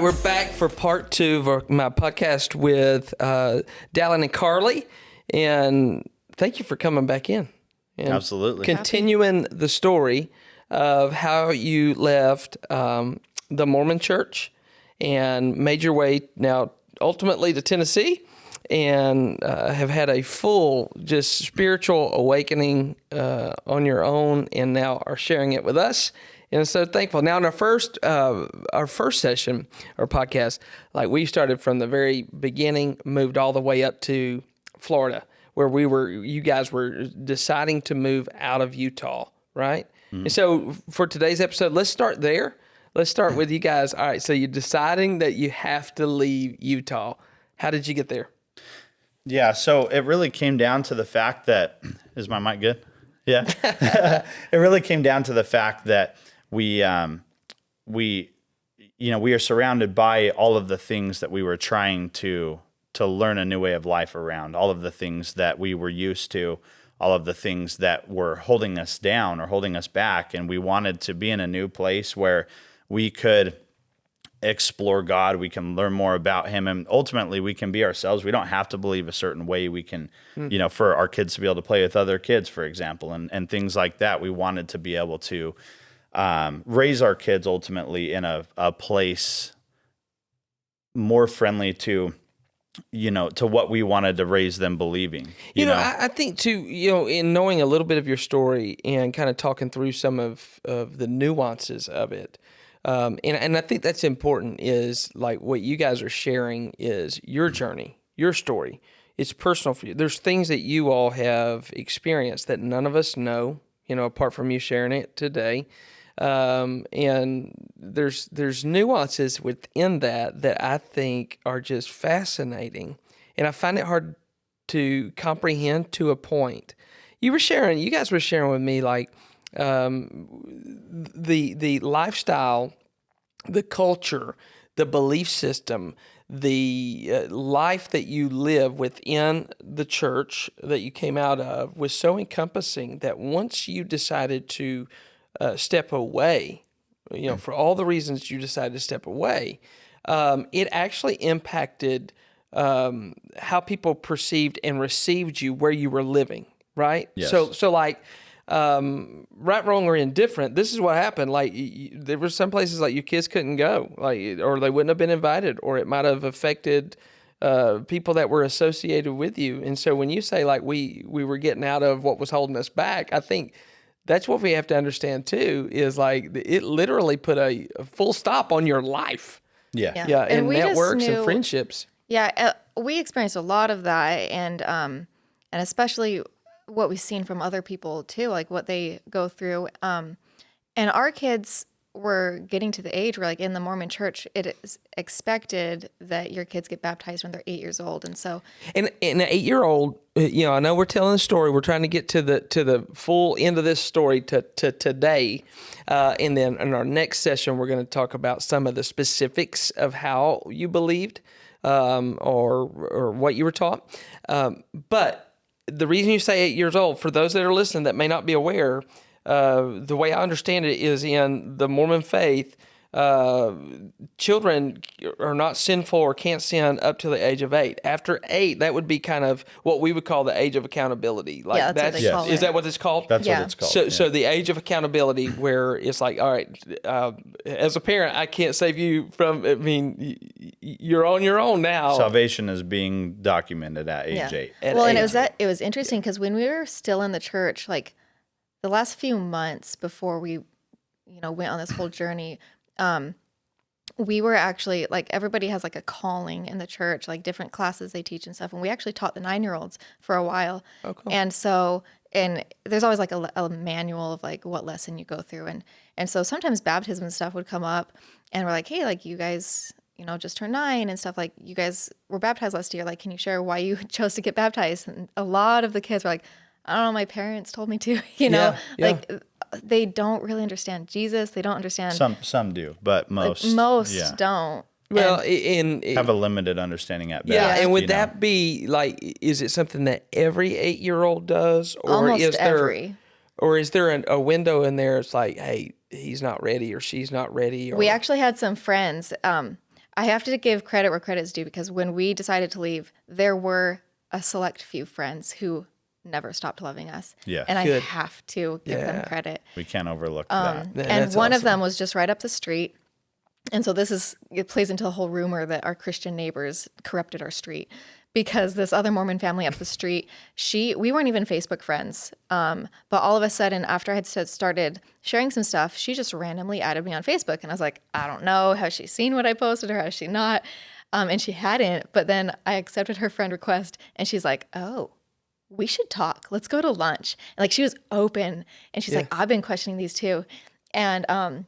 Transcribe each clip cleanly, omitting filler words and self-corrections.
we're back for part 2 of my podcast with Dallin and Karli, and thank you for coming back in. And Absolutely. continuing the story of how you left the Mormon church and made your way now ultimately to Tennessee, and have had a full just spiritual awakening on your own, and now are sharing it with us. And I'm so thankful. Now, in our first session or podcast, like we started from the very beginning, moved all the way up to Florida, where you guys were deciding to move out of Utah, right? Mm-hmm. And so for today's episode, let's start there. Let's start with you guys. All right, so you're deciding that you have to leave Utah. How did you get there? Yeah, so it really came down to the fact that, is my mic good? Yeah. It really came down to the fact that we are surrounded by all of the things that we were trying to learn a new way of life around, all of the things that we were used to, all of the things that were holding us down or holding us back. And we wanted to be in a new place where we could explore God, we can learn more about Him, and ultimately we can be ourselves. We don't have to believe a certain way. We can, for our kids to be able to play with other kids, for example, and things like that. We wanted to be able to raise our kids ultimately in a place more friendly to what we wanted to raise them believing. You know, I think too, in knowing a little bit of your story and kind of talking through some of the nuances of it, and I think that's important, is like what you guys are sharing is your journey, your story. It's personal for you. There's things that you all have experienced that none of us know, apart from you sharing it today. And there's nuances within that I think are just fascinating. And I find it hard to comprehend to a point. You guys were sharing with me like, the lifestyle, the culture, the belief system, the life that you live within the church that you came out of was so encompassing that once you decided to step away, for all the reasons you decided to step away, it actually impacted how people perceived and received you where you were living, right? Yes. So like, right, wrong, or indifferent, this is what happened. Like, there were some places like your kids couldn't go, like, or they wouldn't have been invited, or it might have affected people that were associated with you. And so when you say like we were getting out of what was holding us back, I think that's what we have to understand too, is like it literally put a full stop on your life. Yeah. And networks and friendships. Yeah, we experienced a lot of that, and especially what we've seen from other people too, like what they go through. And our kids were getting to the age where, like in the Mormon church, it is expected that your kids get baptized when they're 8 years old, and so. And an 8-year-old, I know we're telling the story. We're trying to get to the full end of this story to today, and then in our next session, we're going to talk about some of the specifics of how you believed, or what you were taught, but. The reason you say 8 years old, for those that are listening that may not be aware, the way I understand it is in the Mormon faith, children are not sinful or can't sin up to the age of 8. After 8, that would be kind of what we would call the age of accountability. Like yeah, that's what they call it. Is that what it's called? That's what it's called. So the age of accountability, where it's like, all right, as a parent, I can't save you from. I mean, you're on your own now. Salvation is being documented at age 8. Well, and it was interesting because when we were still in the church, like the last few months before we, went on this whole journey. We were actually, like, everybody has like a calling in the church, like different classes they teach and stuff. And we actually taught the 9-year-olds for a while. Oh, cool. And so, and there's always like a manual of like what lesson you go through. And so sometimes baptism and stuff would come up, and we're like, hey, like you guys, just turned 9 and stuff, like you guys were baptized last year. Like, can you share why you chose to get baptized? And a lot of the kids were like, I don't know, my parents told me to, like they don't really understand Jesus. They don't understand. Some do, but most don't. Well, have a limited understanding at best. Yeah, and would that be like, is it something that every 8-year-old does, or almost is there every? Or is there a window in there? It's like, hey, he's not ready or she's not ready. Or... We actually had some friends. I have to give credit where credit's due, because when we decided to leave, there were a select few friends who never stopped loving us. Yeah. And Good. I have to give them credit. We can't overlook that. And That's one of awesome. them was just right up the street. And so it plays into the whole rumor that our Christian neighbors corrupted our street, because this other Mormon family up the street, we weren't even Facebook friends. But all of a sudden, after I had started sharing some stuff, she just randomly added me on Facebook. And I was like, I don't know, has she seen what I posted or has she not? And she hadn't. But then I accepted her friend request, and she's like, oh, we should talk. Let's go to lunch. And like, she was open, and she's like, I've been questioning these too. And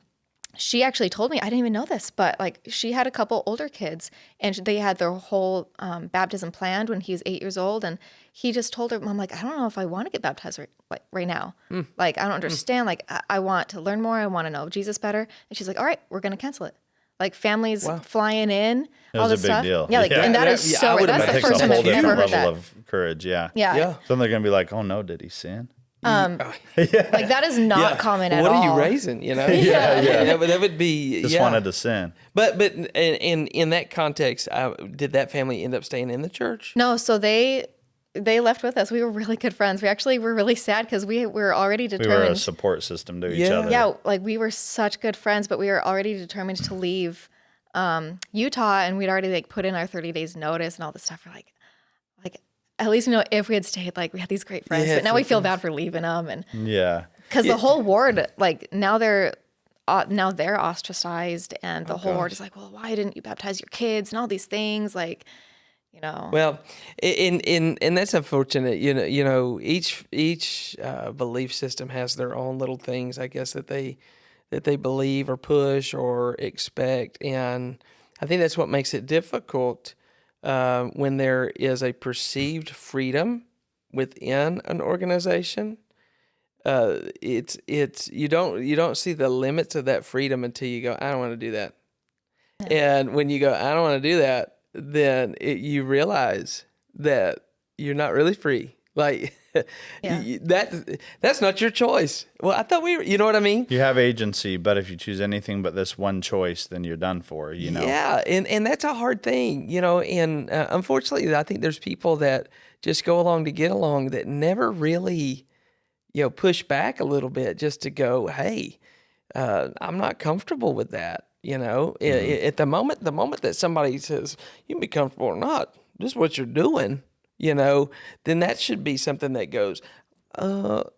she actually told me, I didn't even know this, but like, she had a couple older kids, and they had their whole baptism planned when he was 8 years old. And he just told her, Mom, like, I don't know if I want to get baptized right now. Like, I don't understand. Like, I want to learn more. I want to know Jesus better. And she's like, all right, we're going to cancel it. Like, families flying in, all was this a big stuff. deal. Yeah, like, Yeah. and that is Yeah, I so. would That's That the takes first a time whole I've ever different heard level that. of courage. Yeah. Yeah. Then they're going to be like, oh no, did he sin? Like, that is not common at what all. are you raising? You know, Yeah. That would be Just wanted to sin. But in that context, did that family end up staying in the church? No, so they left with us. We were really good friends. We actually were really sad because we were already We determined. were a support system to each Yeah. other. Yeah, like we were such good friends, but we were already determined to leave Utah, and we'd already like put in our 30 days notice and all this stuff. We're like at least we know if we had stayed, like we had these great friends, Yeah, but now we feel bad for leaving them, and Yeah. because the whole ward, like now they're ostracized, and the whole ward is like, well, why didn't you baptize your kids and all these things, like, you know. Well, and that's unfortunate. You know, each belief system has their own little things, I guess, that they believe or push or expect, and I think that's what makes it difficult when there is a perceived freedom within an organization. It's you don't see the limits of that freedom until you go, I don't want to do that. And when you go, I don't want to do that, then you realize that you're not really free. Like that's not your choice. Well, I thought we were, you know what I mean? You have agency, but if you choose anything but this one choice, then you're done for, you know? Yeah, and that's a hard thing, you know, and unfortunately, I think there's people that just go along to get along that never really, you know, push back a little bit just to go, hey, I'm not comfortable with that, you know? At the moment that somebody says, you can be comfortable or not, this is what you're doing, you know, then that should be something that goes, what?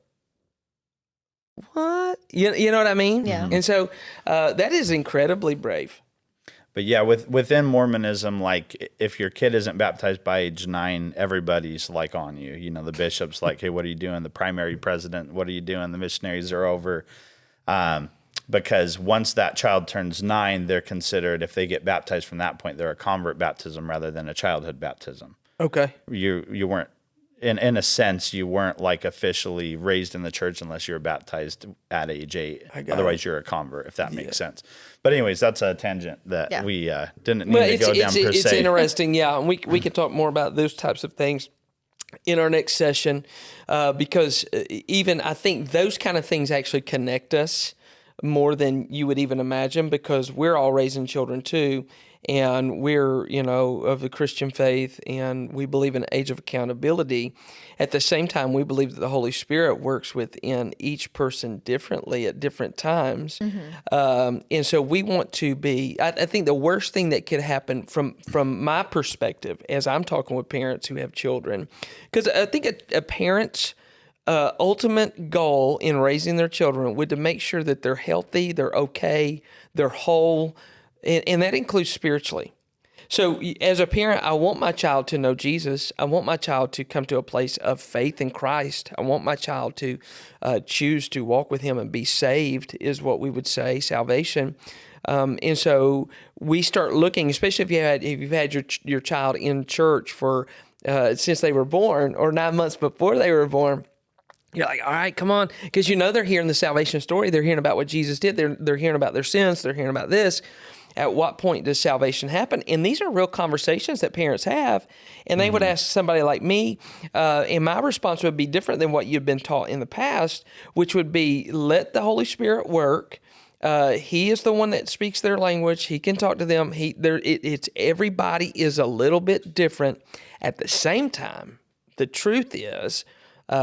You know what I mean? Yeah. And so that is incredibly brave. But yeah, within Mormonism, like if your kid isn't baptized by age 9, everybody's like on you. You know, the bishop's like, hey, what are you doing? The primary president, what are you doing? The missionaries are over. Because once that child turns 9, they're considered, if they get baptized from that point, they're a convert baptism rather than a childhood baptism. Okay. You weren't, in a sense, you weren't like officially raised in the church unless you were baptized at age 8. Otherwise, you're a convert, if that makes sense. But anyways, that's a tangent that we didn't need to go down per it's se. interesting, yeah. And we can talk more about those types of things in our next session because even I think those kind of things actually connect us more than you would even imagine, because we're all raising children too, and we're, you know, of the Christian faith, and we believe in an age of accountability. At the same time, we believe that the Holy Spirit works within each person differently at different times. And so we want to be, I think the worst thing that could happen from my perspective, as I'm talking with parents who have children, because I think a parent's ultimate goal in raising their children would to make sure that they're healthy, they're okay, they're whole, and that includes spiritually. So as a parent, I want my child to know Jesus. I want my child to come to a place of faith in Christ. I want my child to choose to walk with him and be saved, is what we would say, salvation. And so we start looking, especially if you've had your child in church for since they were born or 9 months before they were born. You're like, all right, come on. Because you know they're hearing the salvation story. They're hearing about what Jesus did. They're hearing about their sins. They're hearing about this. At what point does salvation happen? And these are real conversations that parents have. And they would ask somebody like me, and my response would be different than what you've been taught in the past, which would be let the Holy Spirit work. He is the one that speaks their language. He can talk to them. It's everybody is a little bit different. At the same time, the truth is,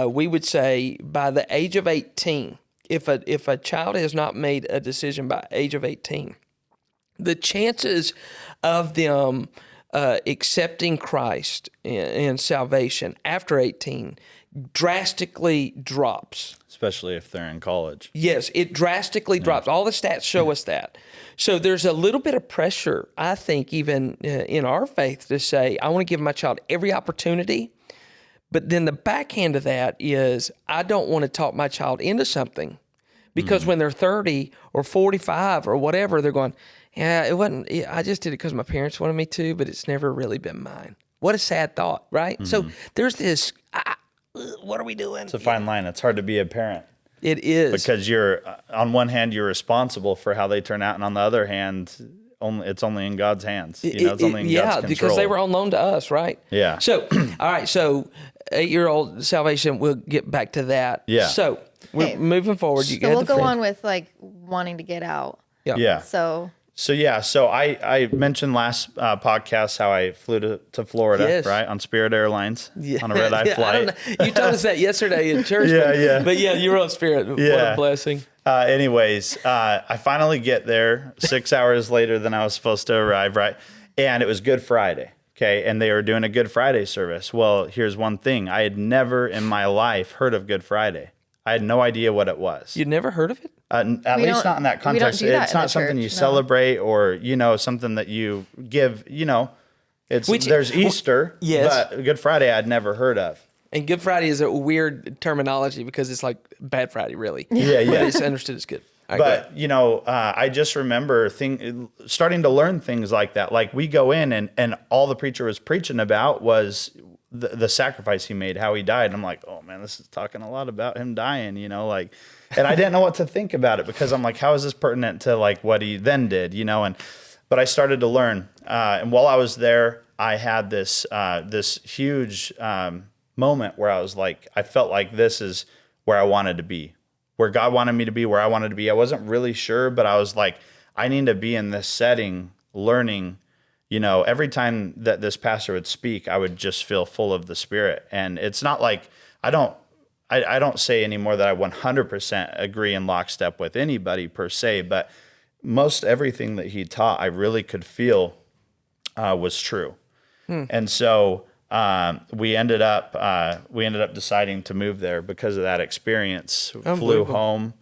we would say by the age of 18, if a child has not made a decision by age of 18, the chances of them accepting Christ and salvation after 18 drastically drops. Especially if they're in college. Yes, it drastically drops. All the stats show us that. So there's a little bit of pressure, I think, even in our faith to say, I want to give my child every opportunity. But then the backhand of that is, I don't want to talk my child into something. Because when they're 30 or 45 or whatever, they're going, yeah, it wasn't, I just did it because my parents wanted me to, but it's never really been mine. What a sad thought, right? So there's this, what are we doing? It's a fine line. It's hard to be a parent. It is. Because you're, on one hand, you're responsible for how they turn out, and on the other hand, it's only in God's hands. It's only in God's control. Because they were on loan to us, right? Yeah. So, all right, so 8-year-old salvation, we'll get back to that. Yeah. So, we're moving forward. So we'll go on with like wanting to get out. Yeah. So I mentioned last podcast how I flew to Florida, right, on Spirit Airlines on a red-eye flight. You told us that yesterday in church. But yeah, you were on Spirit. What a blessing. Anyways, I finally get there 6 hours later than I was supposed to arrive, right? And it was Good Friday, okay? And they were doing a Good Friday service. Well, here's one thing. I had never in my life heard of Good Friday. I had no idea what it was. You'd never heard of it? At least not in that context. It's not something you celebrate or, something that you give, there's Easter, but Good Friday I'd never heard of. And Good Friday is a weird terminology because it's like Bad Friday, really. Yeah. But it's understood as good. But, I just remember starting to learn things like that. Like we go in and all the preacher was preaching about was the sacrifice he made, how he died. And I'm like, oh man, this is talking a lot about him dying, and I didn't know what to think about it because I'm like, how is this pertinent to like what he then did, but I started to learn. And while I was there, I had this huge moment where I was like, I felt like this is where I wanted to be, where God wanted me to be, where I wanted to be. I wasn't really sure, but I was like, I need to be in this setting, learning. Every time that this pastor would speak, I would just feel full of the Spirit. And it's not like I don't say anymore that I 100% agree in lockstep with anybody per se, but most everything that he taught, I really could feel was true. And so we ended up deciding to move there because of that experience. Flew home,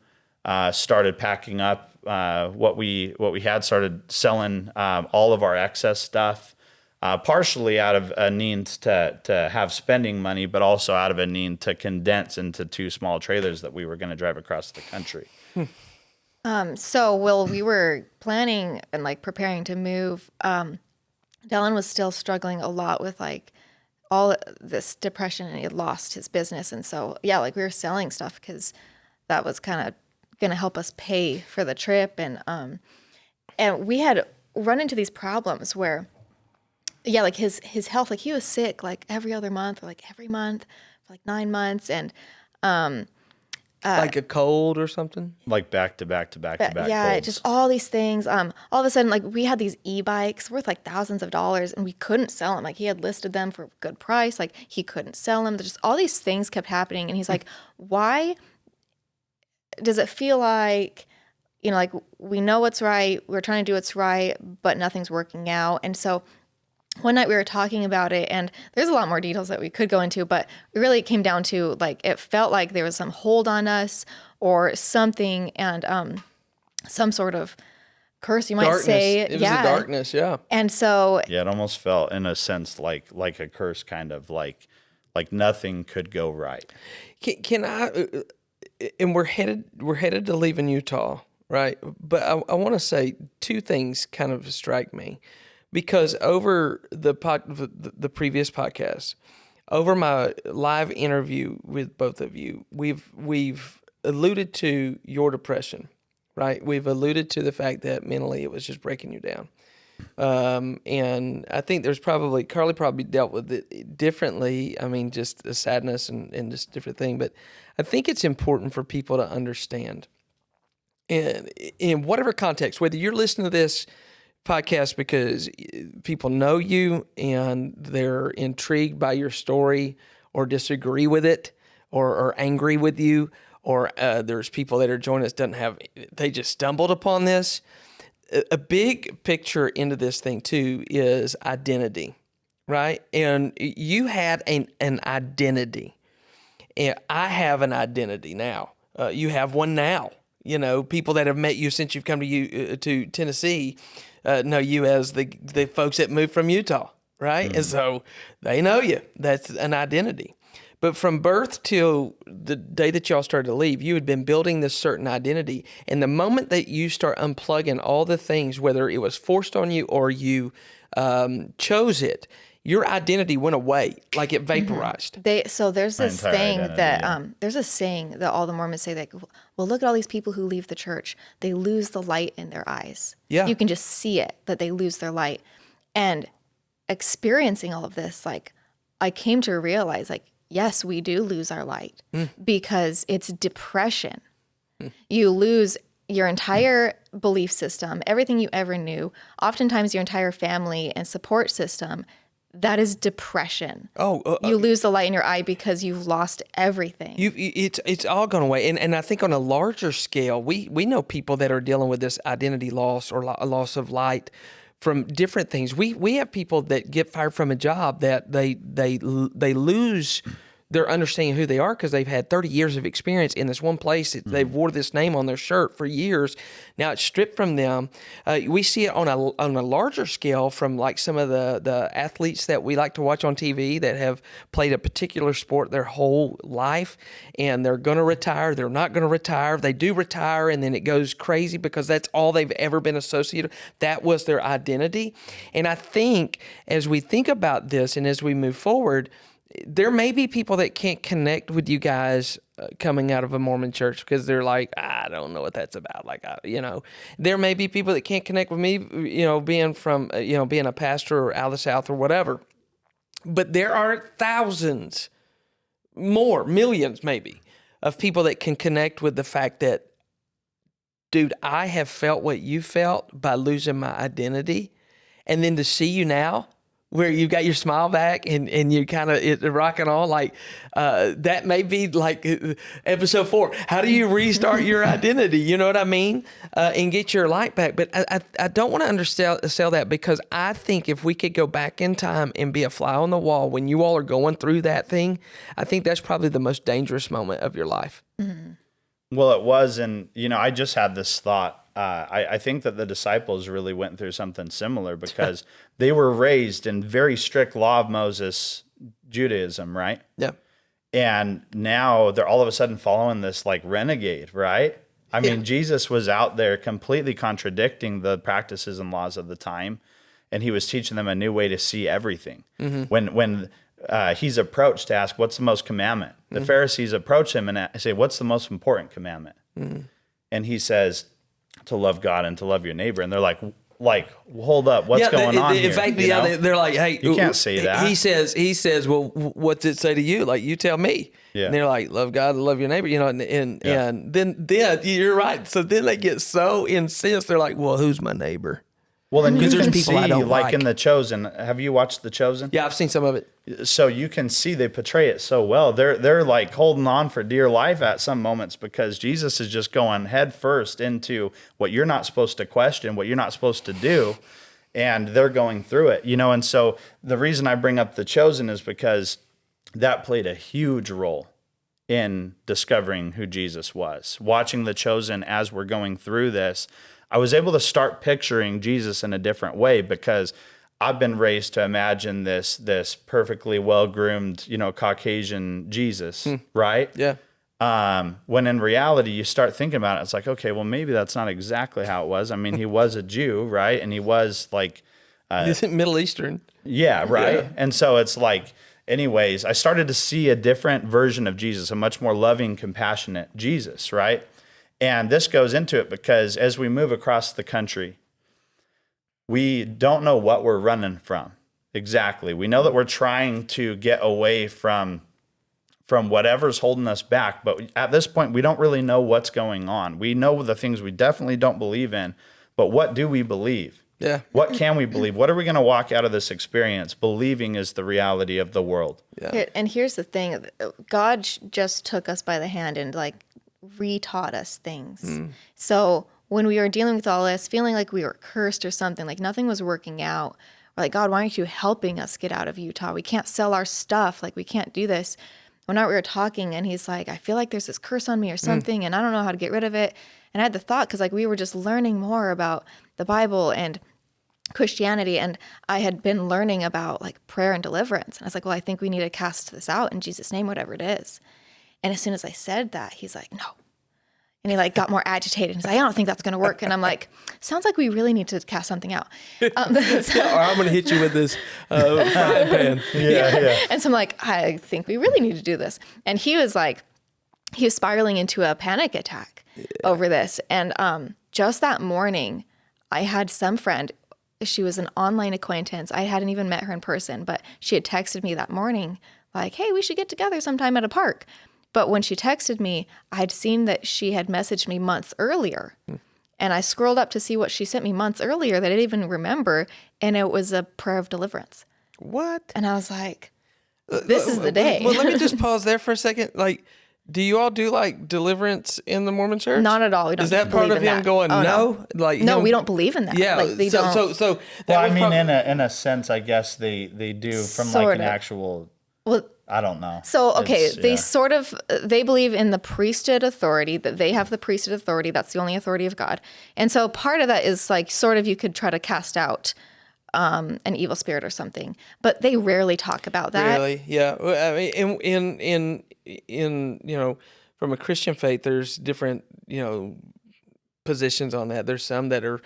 started packing up what we had, started selling all of our excess stuff. Partially out of a need to have spending money, but also out of a need to condense into 2 small trailers that we were going to drive across the country. So we were planning and like preparing to move. Dallin was still struggling a lot with like all this depression, and he had lost his business. And so, we were selling stuff because that was kind of going to help us pay for the trip. And we had run into these problems where, like his health, like he was sick like every other month or like every month for like 9 months. And like a cold or something? Like back to back to back to back. Yeah, colds. just all these things. All of a sudden, like we had these e-bikes worth like thousands of dollars, and we couldn't sell them. Like he had listed them for a good price. Like he couldn't sell them. Just all these things kept happening. And he's like, why does it feel like, like we know what's right, we're trying to do what's right, but nothing's working out? And so one night we were talking about it, and there's a lot more details that we could go into, but it really came down to like, it felt like there was some hold on us or something, and some sort of curse, you might say. It was a darkness, yeah. And so it almost felt in a sense like a curse, kind of like nothing could go right. Can I? And we're headed to leave in Utah, right? But I want to say 2 things kind of strike me. Because over the previous podcast, over my live interview with both of you, we've alluded to your depression, right? We've alluded to the fact that mentally it was just breaking you down. And I think there's Karli probably dealt with it differently. I mean, just the sadness and just different thing. But I think it's important for people to understand And in whatever context, whether you're listening to this podcast because people know you and they're intrigued by your story or disagree with it or are angry with you, or there's people that are joining us they just stumbled upon this. A big picture into this thing too is identity, right? And you had an identity, and I have an identity now. You have one now. You know, people that have met you since you've come to Tennessee know you as the folks that moved from Utah, right? And so they know you. That's an identity. But from birth till the day that y'all started to leave, you had been building this certain identity. And the moment that you start unplugging all the things, whether it was forced on you or you chose it, your identity went away, like it vaporized. So there's this entire thing identity, that yeah. there's a saying that all the Mormons say, like, well, look at all these people who leave the church. They lose the light in their eyes. Yeah. You can just see it, that they lose their light. And experiencing all of this, like, I came to realize, like, yes, we do lose our light because it's depression. You lose your entire belief system, everything you ever knew, oftentimes your entire family and support system. That is depression. You lose the light in your eye because you've lost everything. It's all gone away. And I think on a larger scale, we know people that are dealing with this identity loss or a loss of light from different things. We have people that get fired from a job that they lose their understanding of who they are because they've had 30 years of experience in this one place. They've wore this name on their shirt for years. Now it's stripped from them. We see it on a larger scale from like some of the athletes that we like to watch on TV that have played a particular sport their whole life, and they're going to retire. They're not going to retire. They do retire, and then it goes crazy because that's all they've ever been associated. That was their identity. And I think as we think about this and as we move forward, there may be people that can't connect with you guys coming out of a Mormon church because they're like, I don't know what that's about. Like, there may be people that can't connect with me, being from, being a pastor or out of the South or whatever. But there are thousands, millions maybe, of people that can connect with the fact that, dude, I have felt what you felt by losing my identity. And then to see you now, where you got your smile back and you kind of rocking on, like that may be like episode 4. How do you restart your identity? You know what I mean? And get your light back. But I don't want to undersell that, because I think if we could go back in time and be a fly on the wall when you all are going through that thing, I think that's probably the most dangerous moment of your life. Mm-hmm. Well, it was. And, I just had this thought. I think that the disciples really went through something similar because they were raised in very strict law of Moses Judaism, right? Yeah. And now they're all of a sudden following this like renegade, right? I mean, Jesus was out there completely contradicting the practices and laws of the time, and he was teaching them a new way to see everything. Mm-hmm. When he's approached to ask, what's the most commandment? The Pharisees approach him and say, what's the most important commandment? Mm-hmm. And he says, to love God and to love your neighbor. And they're like, hold up, what's going on here? In fact, they're like, hey, you can't say that. He says, well, what's it say to you? Like, you tell me. Yeah. And they're like, love God and love your neighbor, and then you're right. So then they get so incensed. They're like, well, who's my neighbor? Well, then you there's can people see, I don't like in The Chosen. Have you watched The Chosen? Yeah, I've seen some of it. So you can see they portray it so well. They're like holding on for dear life at some moments because Jesus is just going head first into what you're not supposed to question, what you're not supposed to do, and they're going through it. And so the reason I bring up The Chosen is because that played a huge role in discovering who Jesus was. Watching The Chosen as we're going through this, I was able to start picturing Jesus in a different way because I've been raised to imagine this perfectly well-groomed, Caucasian Jesus, right? Yeah. When in reality, you start thinking about it, it's like, okay, well, maybe that's not exactly how it was. I mean, he was a Jew, right? And he was like... He's Middle Eastern. Yeah, right? Yeah. And so it's like, anyways, I started to see a different version of Jesus, a much more loving, compassionate Jesus, right? And this goes into it because as we move across the country, we don't know what we're running from exactly. We know that we're trying to get away from from whatever's holding us back. But at this point, we don't really know what's going on. We know the things we definitely don't believe in, but what do we believe? Yeah. What can we believe? What are we going to walk out of this experience believing is the reality of the world? Yeah. And here's the thing: God just took us by the hand and like retaught us things. So when we were dealing with all this, feeling like we were cursed or something, like nothing was working out, we're like, God, why aren't you helping us get out of Utah? We can't sell our stuff. Like we can't do this. One night we were talking, and he's like, I feel like there's this curse on me or something, and I don't know how to get rid of it. And I had the thought, because like we were just learning more about the Bible and Christianity, and I had been learning about like prayer and deliverance. And I was like, well, I think we need to cast this out in Jesus' name, whatever it is. And as soon as I said that, he's like, no. And he like got more agitated. He's like, I don't think that's going to work. And I'm like, sounds like we really need to cast something out. Or I'm going to hit you with this frying pan. Yeah. And so I'm like, I think we really need to do this. And he was spiraling into a panic attack over this. And just that morning, I had some friend. She was an online acquaintance. I hadn't even met her in person, but she had texted me that morning like, hey, we should get together sometime at a park. But when she texted me, I'd seen that she had messaged me months earlier. And I scrolled up to see what she sent me months earlier that I didn't even remember. And it was a prayer of deliverance. What? And I was like, this is the day. Well, let me just pause there for a second. Like, do you all do like deliverance in the Mormon church? Not at all. We don't Is that part believe of in him that. going, Oh, no? Like, no, him- we don't believe in that. Yeah. Like, they don't. So Well, that I was mean, prob- in a sense, I guess they do from like Sort an of. actual, Well, I don't know. so, okay, It's- they believe in the priesthood authority, that they have the priesthood authority. That's the only authority of God. And so part of that is like sort of you could try to cast out an evil spirit or something, but they rarely talk about that. Really? Yeah. Well, I mean, in from a Christian faith, there's different positions on that. There's some that are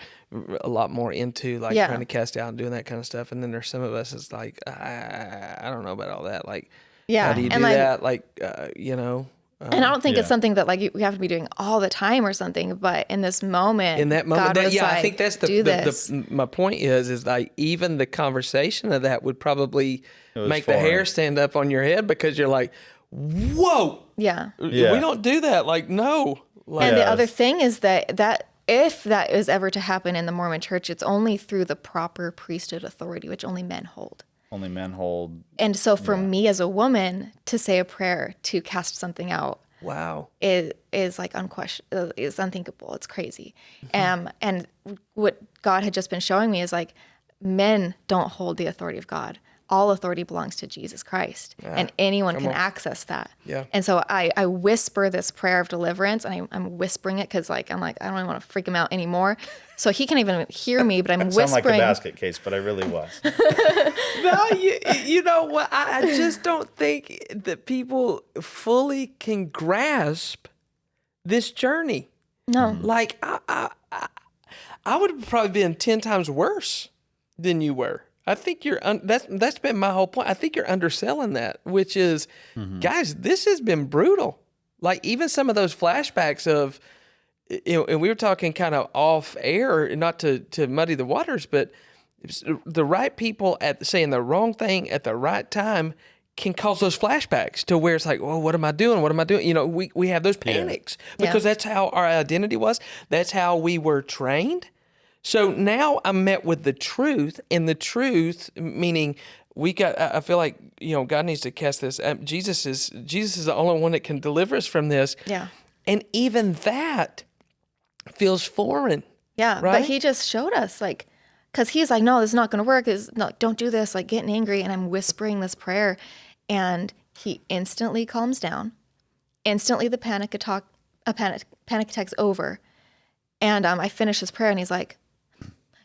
a lot more into like Yeah. trying to cast out and doing that kind of stuff, and then there's some of us that's like, I don't know about all that. Like, Yeah. how do you do And, like, that? Like, And I don't think Yeah. it's something that like we have to be doing all the time or something, but in this moment, in that moment, God was I like, think that's do this. my point is like even the conversation of that would probably was make the foreign. hair stand up on your head because you're like, whoa, Yeah. Yeah. we don't do that. Like, no. Like, And the Yes. other thing is that if that is ever to happen in the Mormon church, it's only through the proper priesthood authority, which only men hold. Only men hold. And so for me as a woman to say a prayer to cast something out wow. is like is unthinkable. It's crazy. And what God had just been showing me is like men don't hold the authority of God. All authority belongs to Jesus Christ, and anyone can access that. Yeah. And so I whisper this prayer of deliverance, and I'm whispering it because I'm like I don't even want to freak him out anymore. So he can't even hear me, but I'm Sound like a whispering. basket case, but I really was. No, you know what? I just don't think that people fully can grasp this journey. No. Like I would have probably been 10 times worse than you were. I think that's been my whole point. I think you're underselling that, which is, guys, this has been brutal. Like even some of those flashbacks of, and we were talking kind of off air, not to muddy the waters, but the right people saying the wrong thing at the right time can cause those flashbacks to where it's like, well, what am I doing? What am I doing? You know, we have those panics because that's how our identity was. That's how we were trained. So now I'm met with the truth, and the truth meaning I feel like, God needs to cast this. Jesus is the only one that can deliver us from this. Yeah. And even that feels foreign. Yeah. Right? But he just showed us like, because he's like, no, this is not going to work. Don't do this. Like getting angry, and I'm whispering this prayer, and he instantly calms down. Instantly, the panic attack's over, and I finish his prayer, and he's like,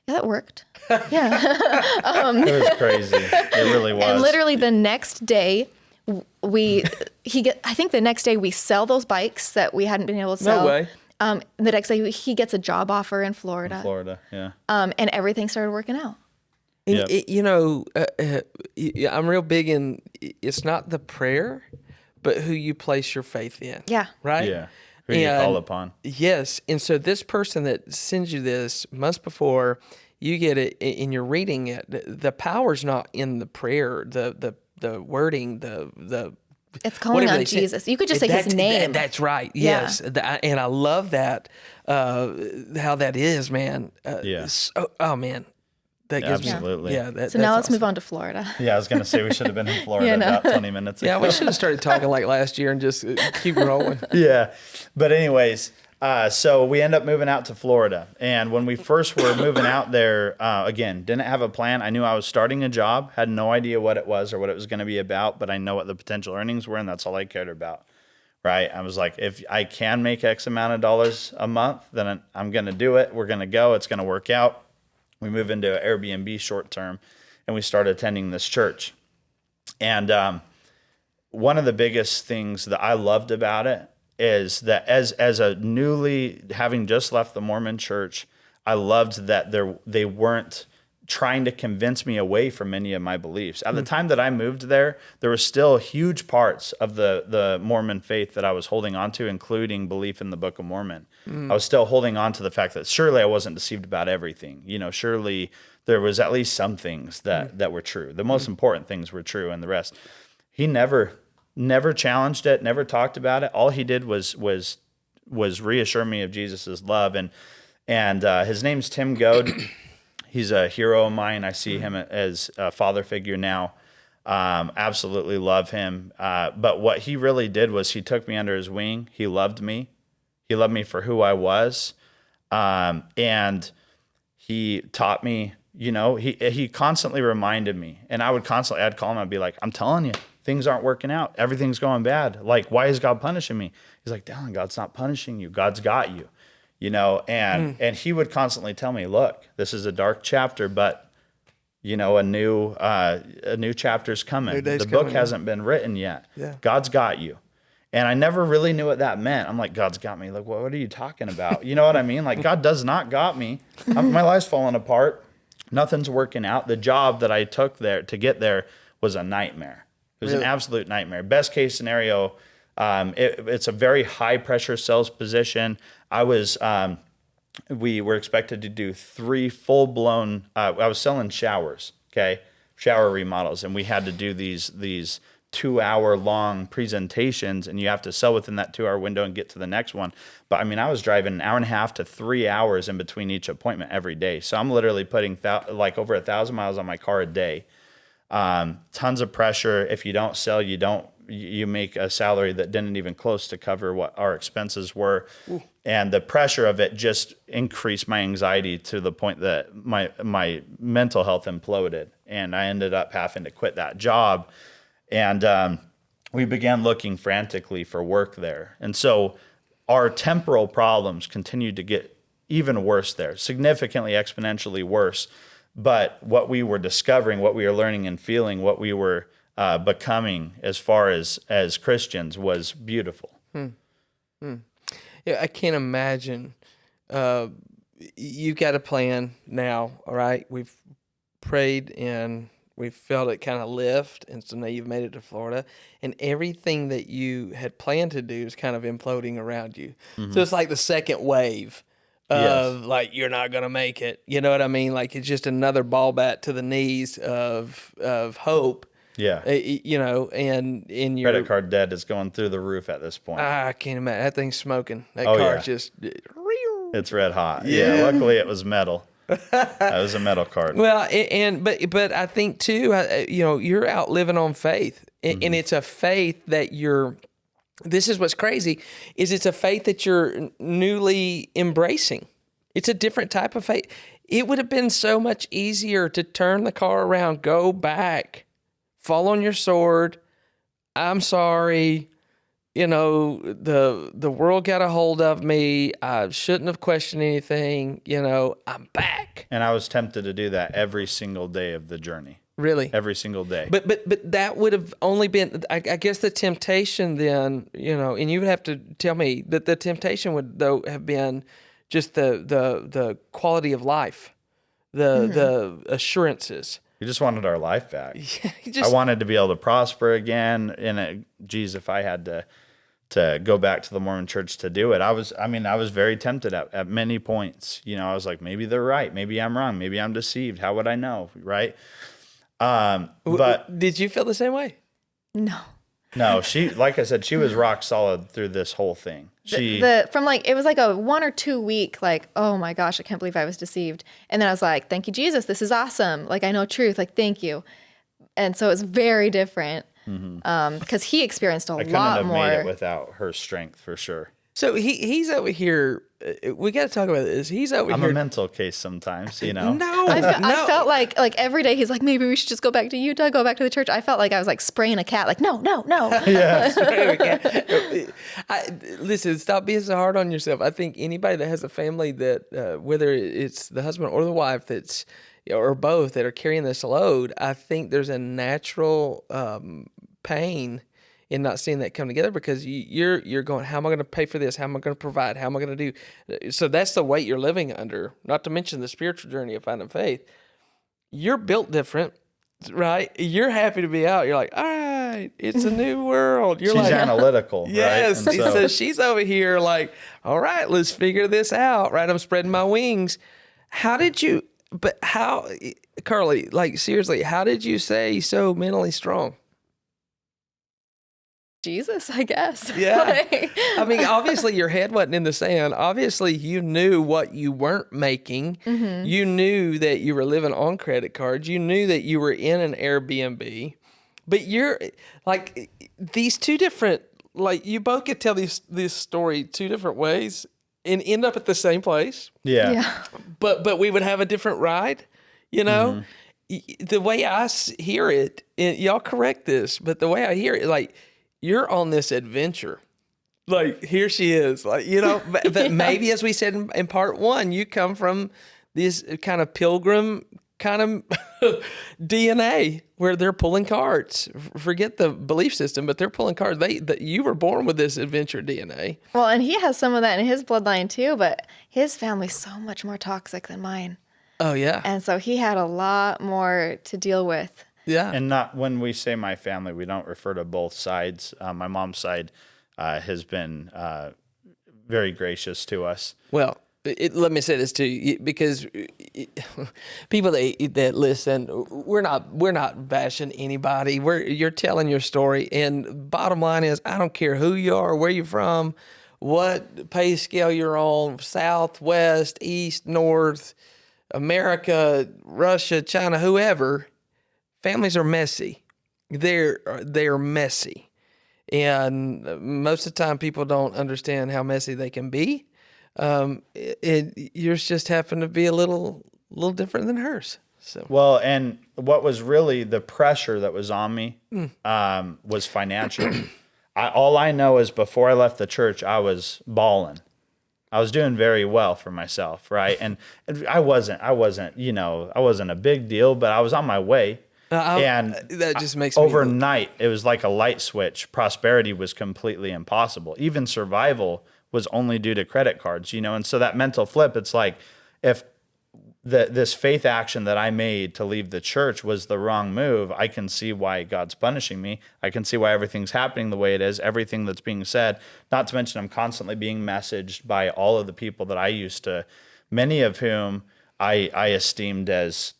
yeah, that worked. Yeah. It was crazy. It really was. And literally the next day, I think the next day we sell those bikes that we hadn't been able to sell. No way. The next day he gets a job offer in Florida. Florida, yeah. And everything started working out. Yep. I'm real big in, it's not the prayer, but who you place your faith in. Yeah. Right? Yeah. Who you call upon. Yes. And so this person that sends you this months before you get it and you're reading it, the power's not in the prayer, the wording, the It's calling whatever on they said. Jesus. You could just say his name. That's right. Yeah. Yes. And I love that, how that is, man. Yeah. Oh, man. That gives Absolutely. me, So now let's move on to Florida. Yeah, I was going to say we should have been in Florida about 20 minutes ago. Yeah, we should have started talking like last year and just keep rolling. Yeah. But anyways, so we end up moving out to Florida. And when we first were moving out there, again, didn't have a plan. I knew I was starting a job, had no idea what it was or what it was going to be about, but I know what the potential earnings were, and that's all I cared about. Right? I was like, if I can make X amount of dollars a month, then I'm going to do it. We're going to go. It's going to work out. We moved into an Airbnb short term, and we started attending this church. And one of the biggest things that I loved about it is that as a newly, having just left the Mormon church, I loved that they weren't trying to convince me away from any of my beliefs. At the time that I moved there were still huge parts of the Mormon faith that I was holding on to, including belief in the Book of Mormon. I was still holding on to the fact that surely I wasn't deceived about everything. Surely there was at least some things that were true. The most important things were true, and the rest. He never challenged it, never talked about it. All he did was reassure me of Jesus's love. And his name's Tim Goad. He's a hero of mine. I see him as a father figure now. Absolutely love him. But what he really did was he took me under his wing. He loved me. He loved me for who I was. And he taught me, he constantly reminded me. And I'd call him, I'd be like, I'm telling you, things aren't working out. Everything's going bad. Like, why is God punishing me? He's like, Dallin, God's not punishing you. God's got you. And he would constantly tell me, look, this is a dark chapter, but a new chapter's coming. The book hasn't been written yet. Yeah. God's got you. And I never really knew what that meant. I'm like, God's got me. Like, what are you talking about? You know what I mean? Like, God does not got me. My life's falling apart. Nothing's working out. The job that I took there to get there was a nightmare. It was an absolute nightmare. Best case scenario, it's a very high pressure sales position. We were expected to do 3 full-blown, I was selling showers, okay? Shower remodels. And we had to do these 2-hour-long presentations, and you have to sell within that 2-hour window and get to the next one. But I mean, I was driving an hour and a half to 3 hours in between each appointment every day. So I'm literally putting over 1,000 miles on my car a day. Tons of pressure. If you don't sell, you make a salary that didn't even close to cover what our expenses were. Ooh. And the pressure of it just increased my anxiety to the point that my mental health imploded. And I ended up having to quit that job. And we began looking frantically for work there. And so our temporal problems continued to get even worse there, significantly exponentially worse. But what we were discovering, what we were learning and feeling, what we were becoming as far as Christians was beautiful. Yeah, I can't imagine. You've got a plan now, all right? We've prayed and we felt it kind of lift, and so now you've made it to Florida, and everything that you had planned to do is kind of imploding around you. Mm-hmm. So it's like the second wave of like, you're not going to make it. You know what I mean? Like, it's just another ball bat to the knees of hope. Yeah. And in your credit card debt is going through the roof at this point. I can't imagine. That thing's smoking. That car's just. It's red hot. Yeah. Luckily, it was metal. That was a metal card. Well, but I think too, you're out living on faith, and it's a faith that this is what's crazy, is it's a faith that you're newly embracing. It's a different type of faith. It would have been so much easier to turn the car around, go back, fall on your sword. I'm sorry. The world got a hold of me. I shouldn't have questioned anything. I'm back. And I was tempted to do that every single day of the journey. Really? Every single day. But that would have only been, I guess the temptation then, and you would have to tell me that the temptation would, though, have been just the quality of life, the assurances. We just wanted our life back. Yeah, I wanted to be able to prosper again. And if I had to go back to the Mormon church to do it, I was very tempted at many points. I was like, maybe they're right. Maybe I'm wrong. Maybe I'm deceived. How would I know? Right. But did you feel the same way? No. No, like I said, she was rock solid through this whole thing. From like, it was like a 1 or 2 week, like, oh my gosh, I can't believe I was deceived. And then I was like, thank you, Jesus. This is awesome. Like, I know truth. Like, thank you. And so it's very different because he experienced a I couldn't lot have more. made it without her strength for sure. So he's over here. We got to talk about this. He's over I'm here. a mental case sometimes, you know. No, I felt like every day he's like, maybe we should just go back to Utah, go back to the church. I felt like I was like spraying a cat, like, no. Listen, stop being so hard on yourself. I think anybody that has a family that, whether it's the husband or the wife that's, or both that are carrying this load, I think there's a natural pain in not seeing that come together because you're going, how am I going to pay for this? How am I going to provide? How am I going to do? So that's the weight you're living under, not to mention the spiritual journey of finding faith. You're built different, right? You're happy to be out. You're like, all right, it's a new world. You're She's like, analytical, yes. right? And So she's over here like, all right, let's figure this out, right? I'm spreading my wings. Karli, like seriously, how did you stay so mentally strong? Jesus, I guess. Yeah. I mean, obviously your head wasn't in the sand. Obviously you knew what you weren't making. Mm-hmm. You knew that you were living on credit cards. You knew that you were in an Airbnb. But you're like these two different, like you both could tell this story two different ways and end up at the same place. yeah. But we would have a different ride, you know? Mm-hmm. The way I hear it, y'all correct this, but the way I hear it, like, you're on this adventure. Like, here she is. Like, you know, but maybe as we said in part one, you come from this kind of pilgrim kind of DNA where they're pulling cards. Forget the belief system, but they're pulling cards. You were born with this adventure DNA. Well, and he has some of that in his bloodline too, but his family's so much more toxic than mine. Oh, yeah. And so he had a lot more to deal with. Yeah. And not when we say my family, we don't refer to both sides. My mom's side has been very gracious to us. Well, let me say this to you, because people that listen, we're not bashing anybody. You're telling your story, and bottom line is, I don't care who you are, where you're from, what pay scale you're on, South, West, East, North, America, Russia, China, whoever. Families are messy. They're messy, and most of the time, people don't understand how messy they can be. Yours just happened to be a little different than hers. So well, and what was really the pressure that was on me was financial. All I know is before I left the church, I was balling. I was doing very well for myself, right? And I wasn't, I wasn't a big deal, but I was on my way. And that just makes overnight, it was like a light switch. Prosperity was completely impossible. Even survival was only due to credit cards, and so that mental flip, it's like if this faith action that I made to leave the church was the wrong move, I can see why God's punishing me. I can see why everything's happening the way it is, everything that's being said, not to mention I'm constantly being messaged by all of the people that I used to, many of whom I esteemed as,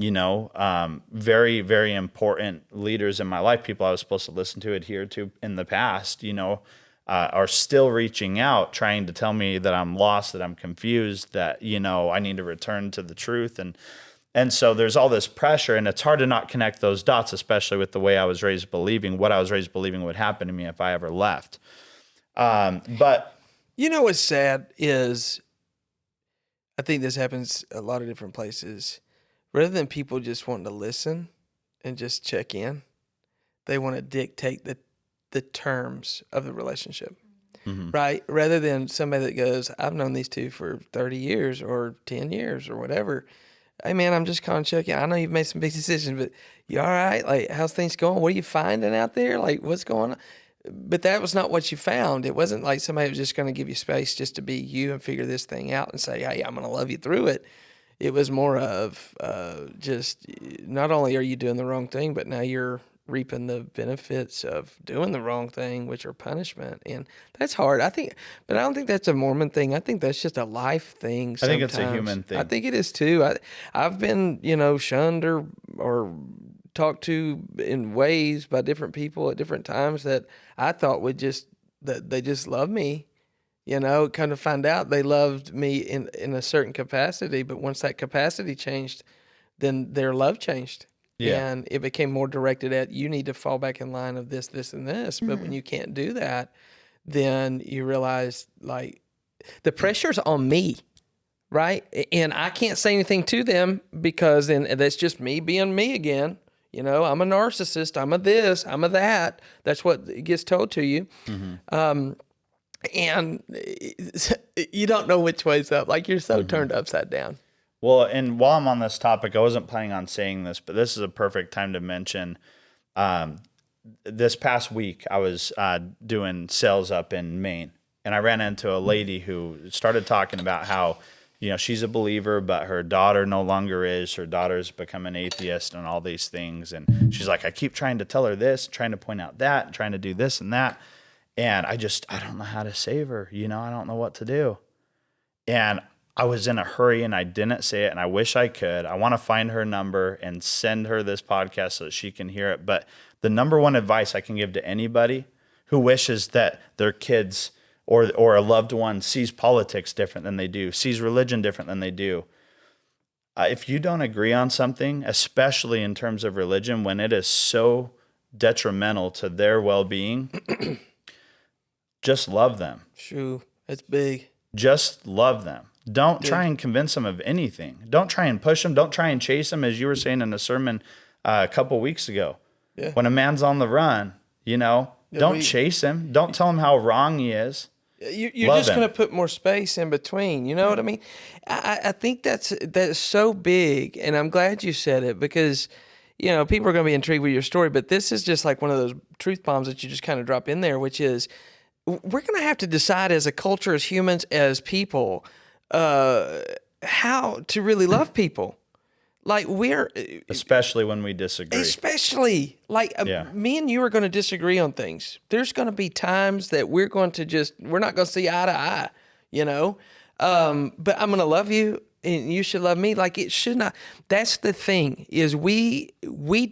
very, very important leaders in my life, people I was supposed to listen to, adhere to in the past, are still reaching out, trying to tell me that I'm lost, that I'm confused, that, I need to return to the truth. And so there's all this pressure, and it's hard to not connect those dots, especially with the way I was raised believing, what I was raised believing would happen to me if I ever left. But what's sad is, I think this happens a lot of different places. Rather than people just wanting to listen and just check in, they want to dictate the terms of the relationship, right? Rather than somebody that goes, I've known these two for 30 years or 10 years or whatever. Hey, man, I'm just calling to check in. I know you've made some big decisions, but you all right? Like, how's things going? What are you finding out there? Like, what's going on? But that was not what you found. It wasn't like somebody was just going to give you space just to be you and figure this thing out and say, hey, I'm going to love you through it. It was more of just not only are you doing the wrong thing, but now you're reaping the benefits of doing the wrong thing, which are punishment. And that's hard. I don't think that's a Mormon thing. I think that's just a life thing. I think it's a human thing. I think it is too. I've been, shunned or talked to in ways by different people at different times that I thought that they just love me. Kind of find out they loved me in a certain capacity, but once that capacity changed, then their love changed. Yeah. And it became more directed at, you need to fall back in line of this, this, and this. But when you can't do that, then you realize, like, the pressure's on me, right? And I can't say anything to them because then that's just me being me again. I'm a narcissist. I'm a this. I'm a that. That's what gets told to you. And you don't know which way's up. Like, you're so turned upside down. Well, and while I'm on this topic, I wasn't planning on saying this, but this is a perfect time to mention. This past week, I was doing sales up in Maine, and I ran into a lady who started talking about how, she's a believer, but her daughter no longer is. Her daughter's become an atheist and all these things. And she's like, I keep trying to tell her this, trying to point out that, trying to do this and that. And I don't know how to save her. I don't know what to do. And I was in a hurry and I didn't say it, and I wish I could. I want to find her number and send her this podcast so that she can hear it. But the number one advice I can give to anybody who wishes that their kids or a loved one sees politics different than they do, sees religion different than they do. If you don't agree on something, especially in terms of religion, when it is so detrimental to their well-being, just love them. True. That's big. Just love them. Don't try and convince them of anything. Don't try and push them. Don't try and chase them, as you were saying in a sermon a couple weeks ago. Yeah. When a man's on the run, don't chase him. Don't tell him how wrong he is. You're just going to put more space in between. You know what I mean? I think that's so big, and I'm glad you said it because, people are going to be intrigued with your story, but this is just like one of those truth bombs that you just kind of drop in there, which is we're going to have to decide as a culture, as humans, as people, how to really love people. Like, especially when we disagree. Especially like me and you are going to disagree on things. There's going to be times that we're not going to see eye to eye, but I'm going to love you and you should love me. Like, it should not. That's the thing is we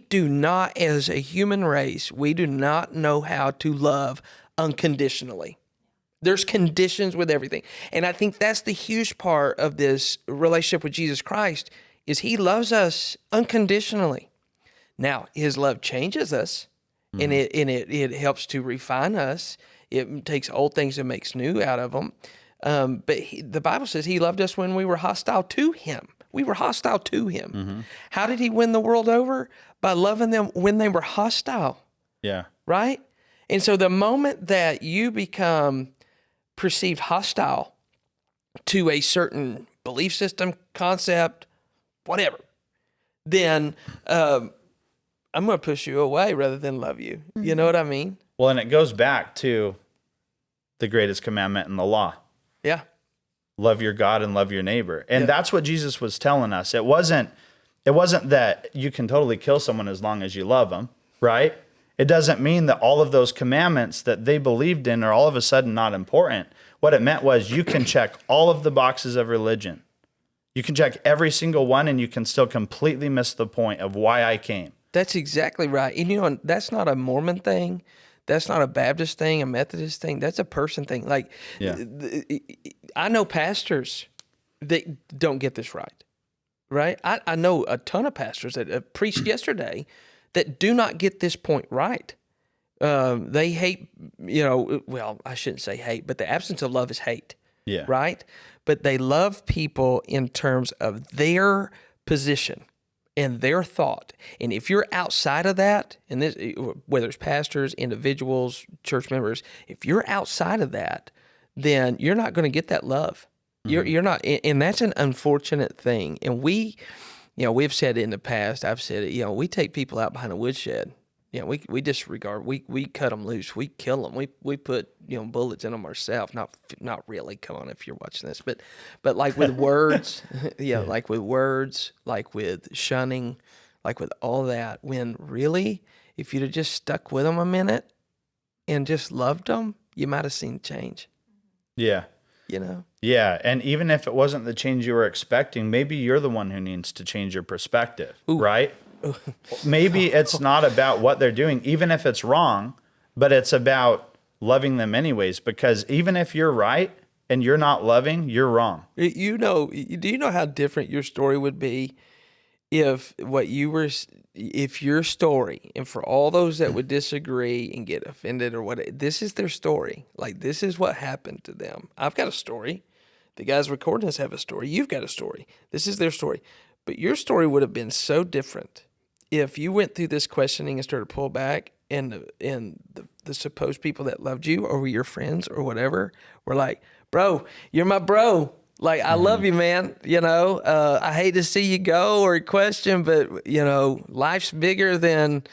do not, as a human race, we do not know how to love unconditionally. There's conditions with everything. And I think that's the huge part of this relationship with Jesus Christ is he loves us unconditionally. Now, his love changes us, and it helps to refine us. It takes old things and makes new out of them. But the Bible says he loved us when we were hostile to him. We were hostile to him. Mm-hmm. How did he win the world over? By loving them when they were hostile. Yeah. Right? And so the moment that you become perceived hostile to a certain belief system, concept, whatever, then I'm going to push you away rather than love you. Mm-hmm. You know what I mean? Well, and it goes back to the greatest commandment in the law. Yeah. Love your God and love your neighbor. And that's what Jesus was telling us. It wasn't that you can totally kill someone as long as you love them, right? It doesn't mean that all of those commandments that they believed in are all of a sudden not important. What it meant was you can check all of the boxes of religion. You can check every single one, and you can still completely miss the point of why I came. That's exactly right. And that's not a Mormon thing. That's not a Baptist thing, a Methodist thing. That's a person thing. Like, I know pastors that don't get this right? I know a ton of pastors that preached yesterday that do not get this point right. They hate, well, I shouldn't say hate, but the absence of love is hate. Yeah. Right? But they love people in terms of their position and their thought. And if you're outside of that, and this, whether it's pastors, individuals, church members, if you're outside of that, then you're not going to get that love. Mm-hmm. You're not, and that's an unfortunate thing. And we've said it in the past, I've said it, we take people out behind a woodshed. We disregard. We cut them loose. We kill them. We put bullets in them ourselves. Not really. Come on, if you're watching this, but like with words, like with words, like with shunning, like with all that. When really, if you'd have just stuck with them a minute and just loved them, you might have seen change. Yeah. Yeah, and even if it wasn't the change you were expecting, maybe you're the one who needs to change your perspective, right? maybe it's not about what they're doing, even if it's wrong, but it's about loving them anyways, because even if you're right and you're not loving, you're wrong. Do you know how different your story would be if your story, and for all those that would disagree and get offended or what, this is their story. Like, this is what happened to them. I've got a story. The guys recording this have a story. You've got a story. This is their story. But your story would have been so different if you went through this questioning and started to pull back, and the supposed people that loved you or were your friends or whatever were like, bro, you're my bro. Like, I love you, man. I hate to see you go or question, but, life's bigger than,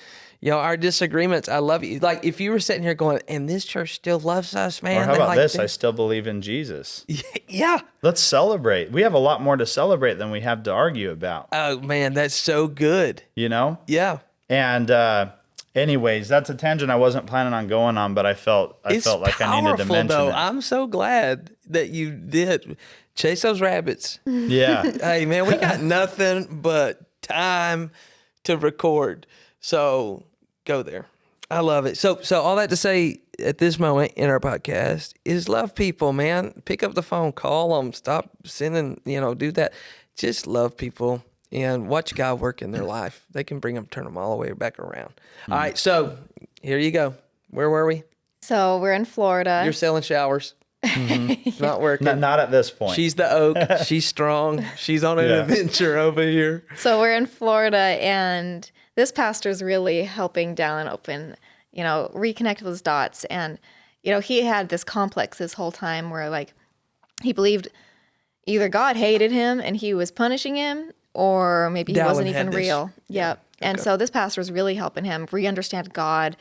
our disagreements. I love you. Like, if you were sitting here going, and this church still loves us, man. Or how about like this? I still believe in Jesus. Yeah. Let's celebrate. We have a lot more to celebrate than we have to argue about. Oh, man, that's so good. Yeah. And anyways, that's a tangent I wasn't planning on going on, but I felt like I needed to mention it. I'm so glad that you did. Chase those rabbits. Yeah. Hey, man, we got nothing but time to record. So go there. I love it. So all that to say at this moment in our podcast is love people, man. Pick up the phone, call them, stop sending, do that. Just love people and watch God work in their life. They can turn them all the way back around. All right. So here you go. Where were we? So we're in Florida. You're selling showers. It's not working. Not at this point. She's the oak. She's strong. She's on an adventure over here. So we're in Florida, and this pastor's really helping Dallin open, reconnect those dots. And, he had this complex this whole time where, like, he believed either God hated him and he was punishing him, or maybe he wasn't even real. Yeah. And so this pastor was really helping him re-understand God,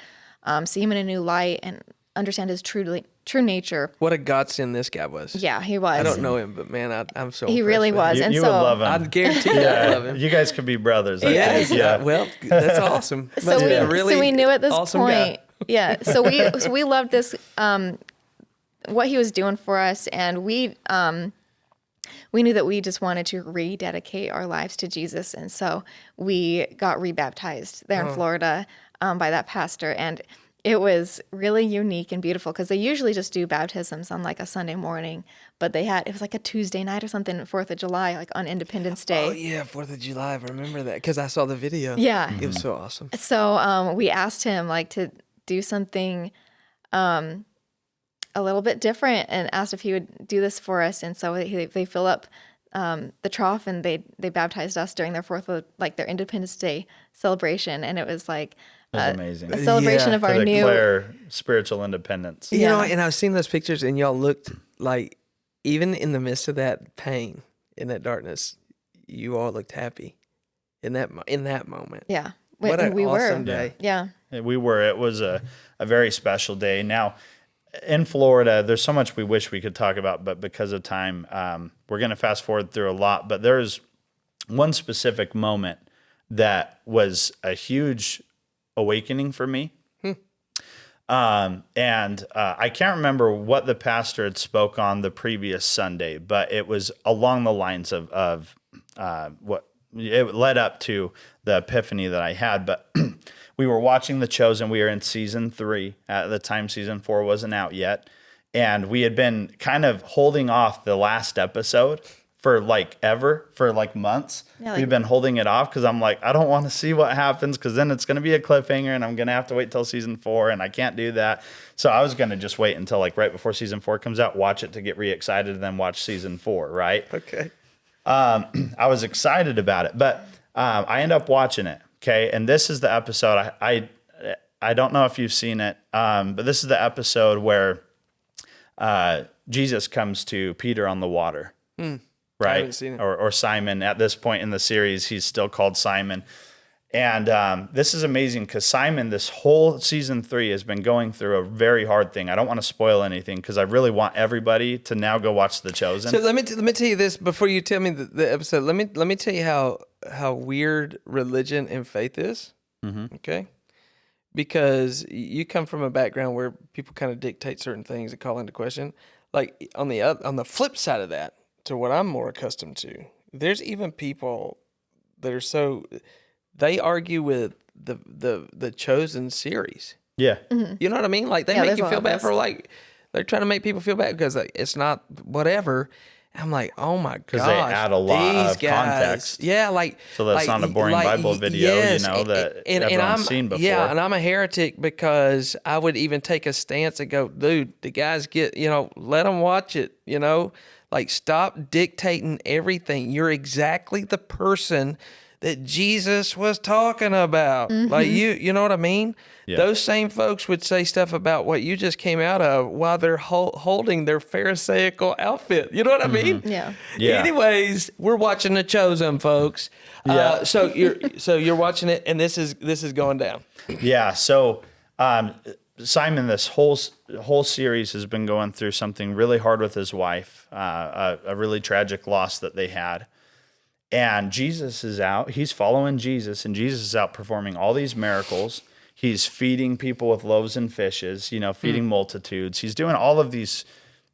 see him in a new light, and understand his true nature. What a godsend this guy was. Yeah, he was. I don't know him, but man, I'm so He really was. You, and you so would love him. I guarantee you I love him. You guys could be brothers. Yes. Yeah. Well, that's awesome. So we knew at this awesome point. guy. Yeah. So we loved this, what he was doing for us, and we knew that we just wanted to rededicate our lives to Jesus, and so we got rebaptized there in Florida by that pastor, and it was really unique and beautiful because they usually just do baptisms on like a Sunday morning, but it was like a Tuesday night or something, 4th of July, like on Independence Day. Oh yeah, 4th of July. I remember that because I saw the video. Yeah. It was so awesome. So we asked him like to do something a little bit different, and asked if he would do this for us. And so they fill up the trough, and they baptized us during their their Independence Day celebration, and it was like It was amazing. a celebration Yeah, of To our new. declare spiritual independence. Yeah. And I've seen those pictures, and y'all looked like, even in the midst of that pain, in that darkness, you all looked happy in that moment. Yeah, What an we awesome were. day. Yeah. We were. It was a very special day. Now, in Florida, there's so much we wish we could talk about, but because of time, we're going to fast forward through a lot. But there's one specific moment that was a huge awakening for me. And I can't remember what the pastor had spoke on the previous Sunday, but it was along the lines of what it led up to the epiphany that I had. But we were watching The Chosen. We were in season 3 at the time. Season 4 wasn't out yet. And we had been kind of holding off the last episode for months. Yeah, We've been holding it off because I'm like, I don't want to see what happens because then it's going to be a cliffhanger and I'm going to have to wait till season 4 and I can't do that. So I was going to just wait until like right before season 4 comes out, watch it to get re-excited, and then watch season 4, right? Okay. I was excited about it, but I end up watching it, okay? And this is the episode. I don't know if you've seen it, but this is the episode where Jesus comes to Peter on the water. I Right? haven't seen it. Or Simon. At this point in the series, he's still called Simon. And this is amazing because Simon, this whole season 3, has been going through a very hard thing. I don't want to spoil anything because I really want everybody to now go watch The Chosen. So let me tell you this before you tell me the episode. Let me tell you how weird religion and faith is. Okay, because you come from a background where people kind of dictate certain things and call into question. Like on the flip side of that, to what I'm more accustomed to, there's even people that are so they argue with the Chosen series. Yeah. You know what I mean? Like they Yeah, make there's you a feel lot of bad this. for like they're trying to make people feel bad because like, it's not whatever. I'm like, oh my gosh, 'Cause they add a lot these of guys, context. yeah, like So that's like, not a boring like, Bible video, yes, that and everyone's I'm seen before. yeah, and I'm a heretic because I would even take a stance and go, dude, the guys get let them watch it, like stop dictating everything. You're exactly the person that Jesus was talking about. Like you know what I mean? Yeah. Those same folks would say stuff about what you just came out of while they're holding their Pharisaical outfit. You know what I mean? Yeah. Yeah. Anyways, we're watching The Chosen, folks. Yeah. So you're watching it, and this is going down. Yeah. So Simon, this whole series has been going through something really hard with his wife, a really tragic loss that they had. And Jesus is out. He's following Jesus, and Jesus is out performing all these miracles. He's feeding people with loaves and fishes, feeding multitudes. He's doing all of these,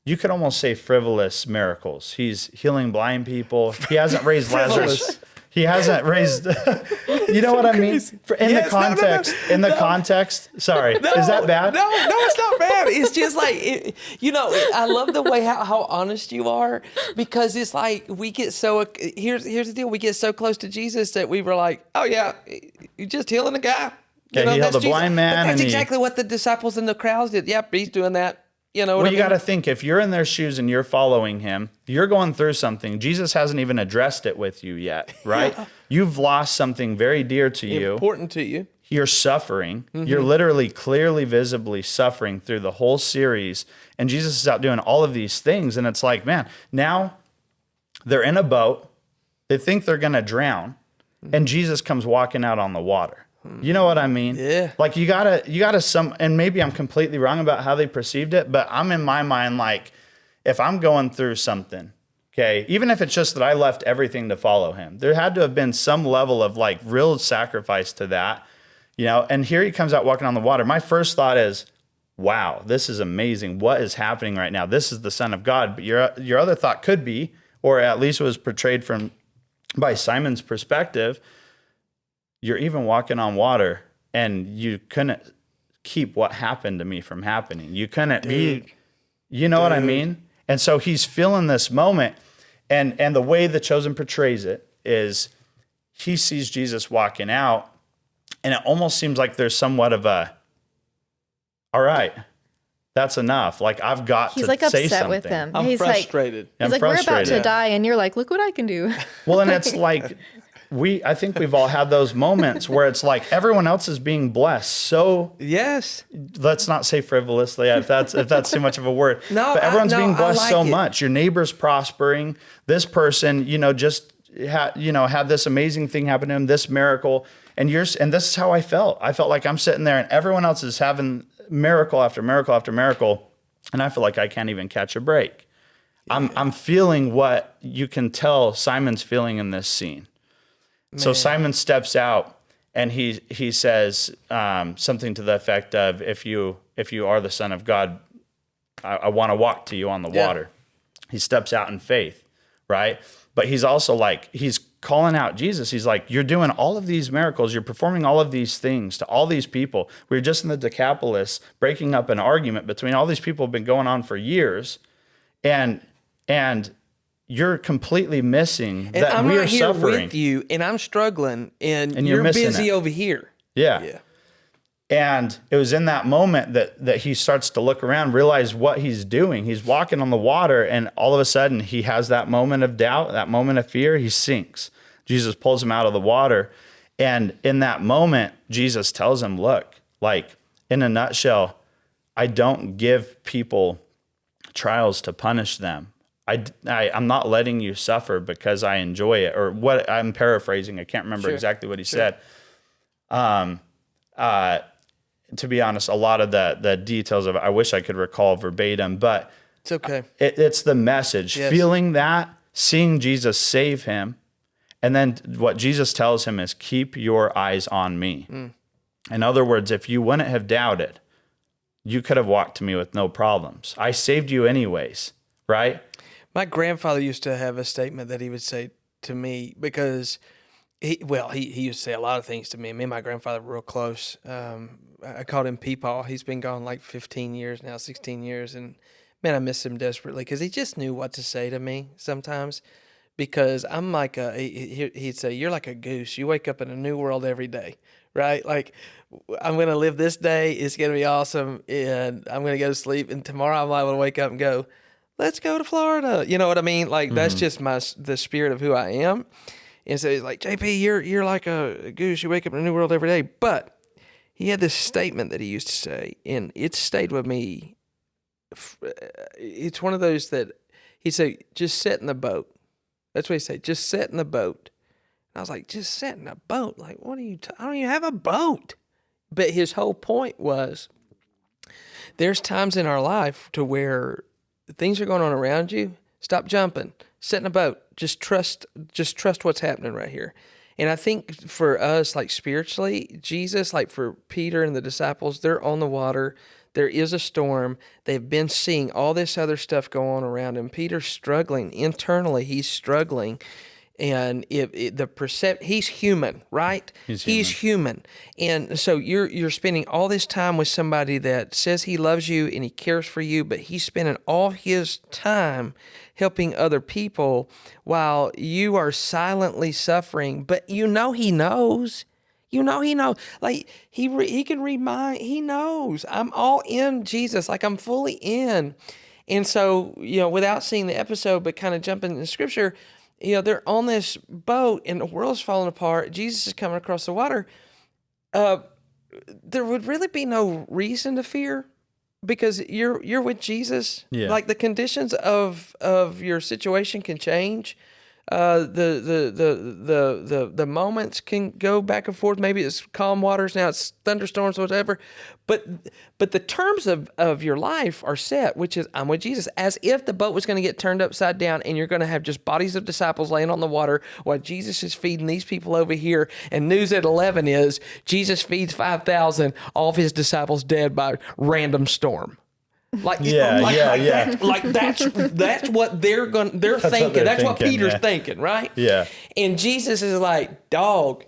you could almost say frivolous miracles. He's healing blind people. He hasn't raised Lazarus. He hasn't raised, you know what I mean? In the context, sorry, is that bad? No, it's not bad. It's just like, I love the way how honest you are, because it's like we get so, here's the deal. We get so close to Jesus that we were like, oh yeah, you're just healing a guy. Okay, he healed a blind man. But that's and exactly what the disciples and the crowds did. Yep, he's doing that. You know what I mean? You got to think, if you're in their shoes and you're following him, you're going through something. Jesus hasn't even addressed it with you yet, right? Yeah. You've lost something very dear to you. Important to you. You're suffering. You're literally, clearly, visibly suffering through the whole series. And Jesus is out doing all of these things. And it's like, man, now they're in a boat. They think they're going to drown. And Jesus comes walking out on the water. You know what I mean? Yeah. Like you gotta and maybe I'm completely wrong about how they perceived it, but I'm in my mind, like, if I'm going through something, okay, even if it's just that I left everything to follow him, there had to have been some level of like real sacrifice to that, and here he comes out walking on the water. My first thought is, wow, this is amazing. What is happening right now? This is the Son of God. But your other thought could be, or at least was portrayed by Simon's perspective, you're even walking on water and you couldn't keep what happened to me from happening. You couldn't be, what I mean? And so he's feeling this moment, and the way The Chosen portrays it is he sees Jesus walking out, and it almost seems like there's somewhat of a, all right, that's enough. Like I've got He's to like say upset something. with them. I'm frustrated. He's like, we're about to die, and you're like, look what I can do. Well, and it's like, I think we've all had those moments where it's like everyone else is being blessed. So yes, let's not say frivolously if that's too much of a word. No, but everyone's being blessed like so it. much. Your neighbor's prospering. This person, just had this amazing thing happen to him, this miracle, and this is how I felt. I felt like I'm sitting there and everyone else is having miracle after miracle after miracle, and I feel like I can't even catch a break. Yeah. I'm feeling what you can tell Simon's feeling in this scene. Man. So Simon steps out and he says something to the effect of, if you are the Son of God, I want to walk to you on the water. He steps out in faith, right? But he's also like, he's calling out Jesus. He's like, you're doing all of these miracles. You're performing all of these things to all these people. We were just in the Decapolis breaking up an argument between all these people who have been going on for years. And you're completely missing that I'm we not are here suffering with you, and I'm struggling, and you're missing busy it. over here. Yeah. And it was in that moment that he starts to look around, realize what he's doing. He's walking on the water, and all of a sudden he has that moment of doubt, that moment of fear. He sinks. Jesus pulls him out of the water. And in that moment, Jesus tells him, look, like in a nutshell, I don't give people trials to punish them. I'm not letting you suffer because I enjoy it, or what I'm paraphrasing. I can't remember exactly what he said. To be honest, a lot of the details of it, I wish I could recall verbatim, but it's okay. It's the message, yes. Feeling that, seeing Jesus save him. And then what Jesus tells him is, keep your eyes on me. In other words, if you wouldn't have doubted, you could have walked to me with no problems. I saved you anyways, right? My grandfather used to have a statement that he would say to me, because He used to say a lot of things to me. Me and my grandfather were real close. I called him Peepaw. He's been gone like 15 years now, 16 years. And man, I miss him desperately because he just knew what to say to me sometimes. Because I'm like he'd say, you're like a goose. You wake up in a new world every day, right? Like, I'm going to live this day. It's going to be awesome. And I'm going to go to sleep. And tomorrow I'm liable to wake up and go, let's go to Florida. You know what I mean? Like, that's just the spirit of who I am. And so he's like, JP, you're like a goose. You wake up in a new world every day. But he had this statement that he used to say, and it stayed with me. It's one of those that he'd say, just sit in the boat. That's what he said. Just sit in the boat. And I was like, just sit in a boat? Like, what are you? I don't even have a boat. But his whole point was, there's times in our life to where things are going on around you. Stop jumping. Sit in a boat. Just trust what's happening right here. And I think for us, like spiritually, Jesus, like for Peter and the disciples, they're on the water. There is a storm. They've been seeing all this other stuff go on around him. Peter's struggling internally. He's struggling. And he's human, right? He's human. And so you're spending all this time with somebody that says he loves you and he cares for you, but he's spending all his time helping other people while you are silently suffering. But he knows. He knows. Like he can remind. He knows. I'm all in Jesus. Like I'm fully in. And so without seeing the episode, but kind of jumping in Scripture. They're on this boat and the world's falling apart. Jesus is coming across the water. There would really be no reason to fear because you're with Jesus. Yeah. Like the conditions of your situation can change. The moments can go back and forth. Maybe it's calm waters, now it's thunderstorms, whatever. But the terms of your life are set, which is I'm with Jesus. As if the boat was going to get turned upside down and you're going to have just bodies of disciples laying on the water while Jesus is feeding these people over here. And news at 11 is Jesus feeds 5,000, all of his disciples dead by random storm. Like that's what they're thinking. That's what Peter's thinking, right? Yeah. And Jesus is like, dog,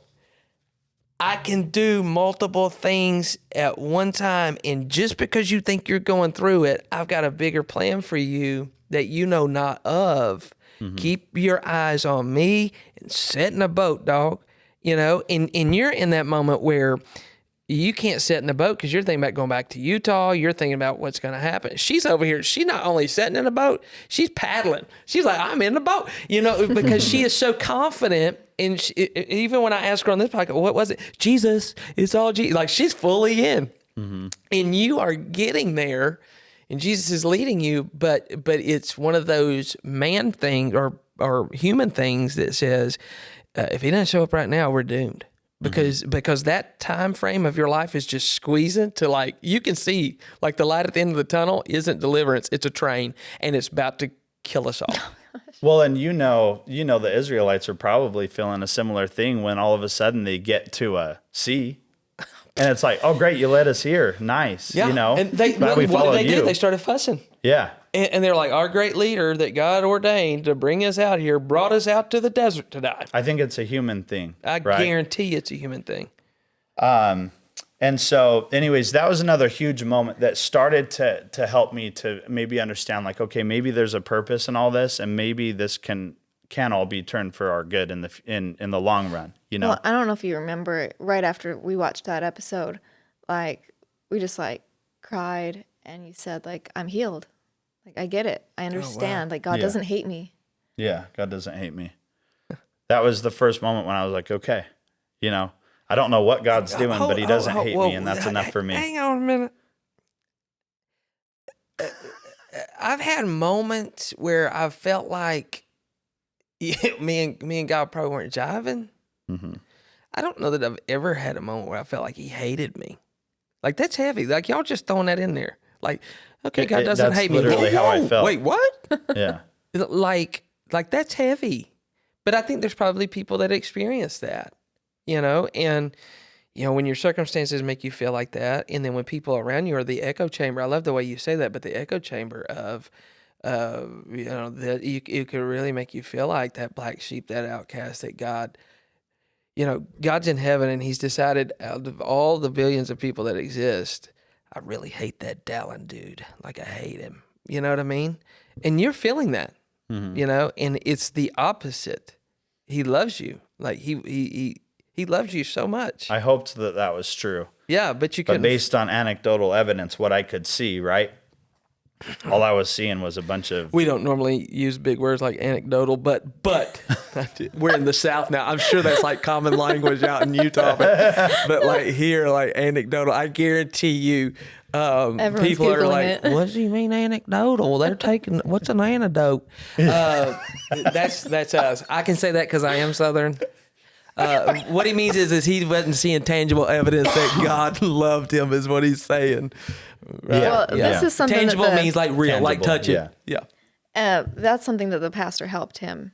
I can do multiple things at one time, and just because you think you're going through it, I've got a bigger plan for you that you know not of. Mm-hmm. Keep your eyes on me and sit in a boat, dog. And you're in that moment where you can't sit in the boat because you're thinking about going back to Utah. You're thinking about what's going to happen. She's over here. She's not only sitting in a boat, she's paddling. She's like, I'm in the boat, because she is so confident. And even when I ask her on this podcast, what was it? Jesus, it's all Jesus. Like she's fully in. Mm-hmm. And you are getting there and Jesus is leading you. But it's one of those man things or human things that says, if he doesn't show up right now, we're doomed. Because that time frame of your life is just squeezing to like, you can see like the light at the end of the tunnel isn't deliverance. It's a train and it's about to kill us all. Well, and the Israelites are probably feeling a similar thing when all of a sudden they get to a sea and it's like, oh great, you led us here. Nice. Yeah. And what did they do? They started fussing. Yeah. And they're like, our great leader that God ordained to bring us out here brought us out to the desert to die. I think it's a human thing. I guarantee it's a human thing. And so anyways, that was another huge moment that started to help me to maybe understand like, okay, maybe there's a purpose in all this and maybe this can all be turned for our good in the long run, Well, I don't know if you remember right after we watched that episode, like we just like cried and you said like, I'm healed. Like, I get it. I understand. Oh, wow. Like, God doesn't hate me. Yeah, God doesn't hate me. That was the first moment when I was like, okay, I don't know what God's doing, but he doesn't hate me, and that's enough for me. Hang on a minute. I've had moments where I felt like me and God probably weren't jiving. Mm-hmm. I don't know that I've ever had a moment where I felt like he hated me. Like, that's heavy. Like, y'all just throwing that in there. Like, okay, God doesn't hate me. That's literally how I felt. Wait, what? Yeah. Like that's heavy. But I think there's probably people that experience that, and, when your circumstances make you feel like that, and then when people around you are the echo chamber, I love the way you say that, but the echo chamber of, that it could really make you feel like that black sheep, that outcast that God, God's in heaven and he's decided out of all the billions of people that exist, I really hate that Dallin dude. Like, I hate him. You know what I mean? And you're feeling that, and it's the opposite. He loves you. Like, he loves you so much. I hoped that was true. Yeah, but you But couldn't. based on anecdotal evidence, what I could see, right? All I was seeing was a bunch of... We don't normally use big words like anecdotal, but we're in the South now. I'm sure that's like common language out in Utah, but like here, like anecdotal, I guarantee you, people are Googling like, it. what does he mean anecdotal? They're taking, what's an antidote? That's us. I can say that because I am Southern. What he means is he wasn't seeing tangible evidence that God loved him, is what he's saying. Right? Well, this is something Tangible that means like real, like touch it. yeah. that's something that the pastor helped him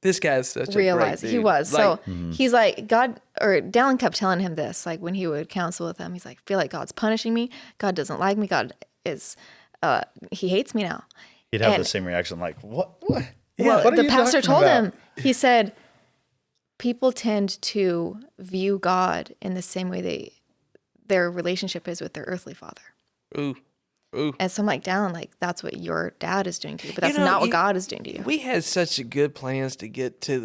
This guy's such realize. a great dude. He was. Like, So he's like, God, or Dallin kept telling him this, like when he would counsel with him, he's like, I feel like God's punishing me. God doesn't like me. God is, he hates me now. He'd have And- the same reaction, like, what? Well, What are the you pastor talking told about? him, he said, people tend to view God in the same way their relationship is with their earthly father. ooh. And so I'm like, Dallin, like, that's what your dad is doing to you, but that's You know, not what God is doing to you. We had such good plans to get to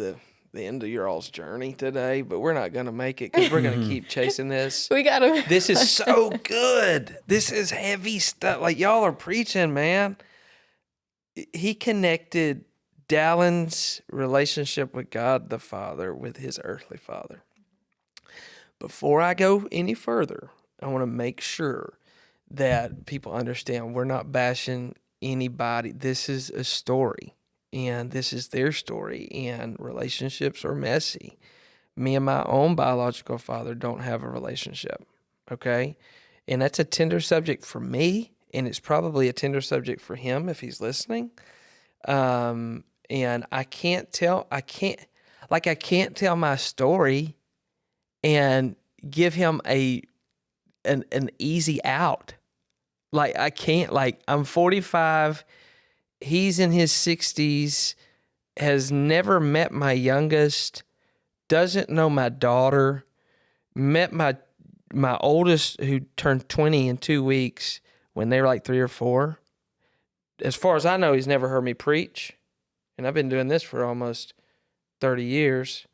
the end of your all's journey today, but we're not going to make it because we're going to keep chasing this. We got him. This is so good. This is heavy stuff. Like, y'all are preaching, man. He connected Dallin's relationship with God the Father with his earthly father. Before I go any further, I want to make sure that people understand we're not bashing anybody. This is a story, and this is their story, and relationships are messy. Me and my own biological father don't have a relationship, okay? And that's a tender subject for me, and it's probably a tender subject for him if he's listening. And I can't tell my story and give him an easy out. Like, I can't, like, I'm 45, he's in his 60s, has never met my youngest, doesn't know my daughter, met my oldest who turned 20 in 2 weeks when they were like 3 or 4. As far as I know, he's never heard me preach, and I've been doing this for almost 30 years.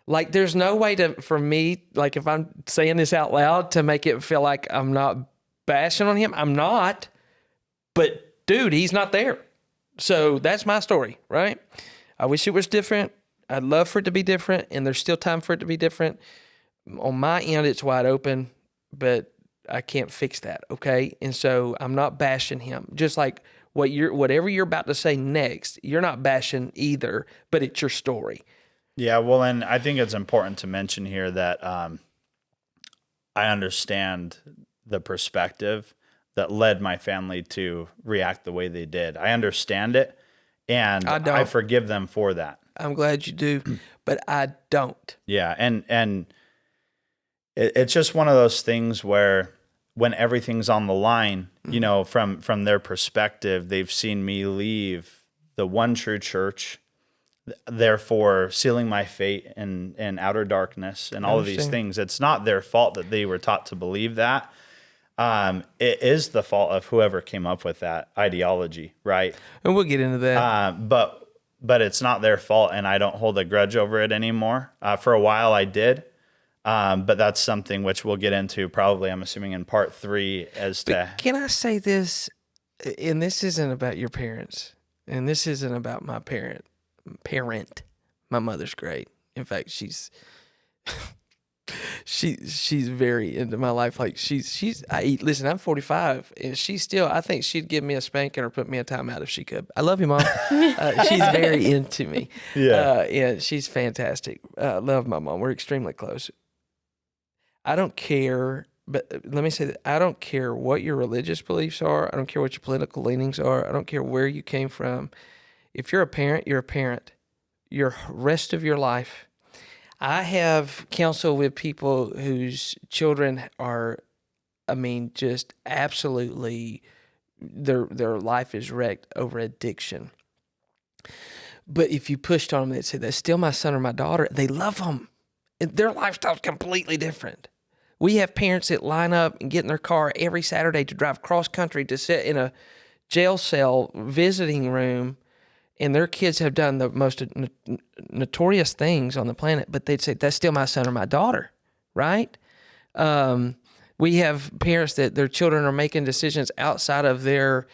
Like, there's no way for me, like, if I'm saying this out loud, to make it feel like I'm not bashing on him. I'm not. But, dude, he's not there. So that's my story, right? I wish it was different. I'd love for it to be different, and there's still time for it to be different. On my end, it's wide open, but I can't fix that, okay? And so I'm not bashing him. Just like whatever you're about to say next, you're not bashing either, but it's your story. Yeah, well, and I think it's important to mention here that I understand the perspective that led my family to react the way they did. I understand it, and I forgive them for that. I'm glad you do, but I don't. Yeah, and it's just one of those things where when everything's on the line, you know, from their perspective, they've seen me leave the one true church, therefore sealing my fate in outer darkness and all of these things. It's not their fault that they were taught to believe that. It is the fault of whoever came up with that ideology, right? And we'll get into that. But it's not their fault, and I don't hold a grudge over it anymore. For a while I did, but that's something which we'll get into probably, I'm assuming, in part 3 as to... Can I say this? And this isn't about your parents, and this isn't about my parent. My mother's great. In fact, she's very into my life. Like, listen, I'm 45, and I think she'd give me a spanking or put me a timeout if she could. I love you, Mom. She's very into me. Yeah. And she's fantastic. Love my mom. We're extremely close. I don't care, but let me say that I don't care what your religious beliefs are. I don't care what your political leanings are. I don't care where you came from. If you're a parent, you're a parent. Your rest of your life. I have counsel with people whose children are, just absolutely, their life is wrecked over addiction. But if you pushed on them, they'd say, that's still my son or my daughter. They love them. And their lifestyle's completely different. We have parents that line up and get in their car every Saturday to drive cross country to sit in a jail cell visiting room, and their kids have done the most notorious things on the planet, but they'd say, that's still my son or my daughter, right? We have parents that their children are making decisions outside of their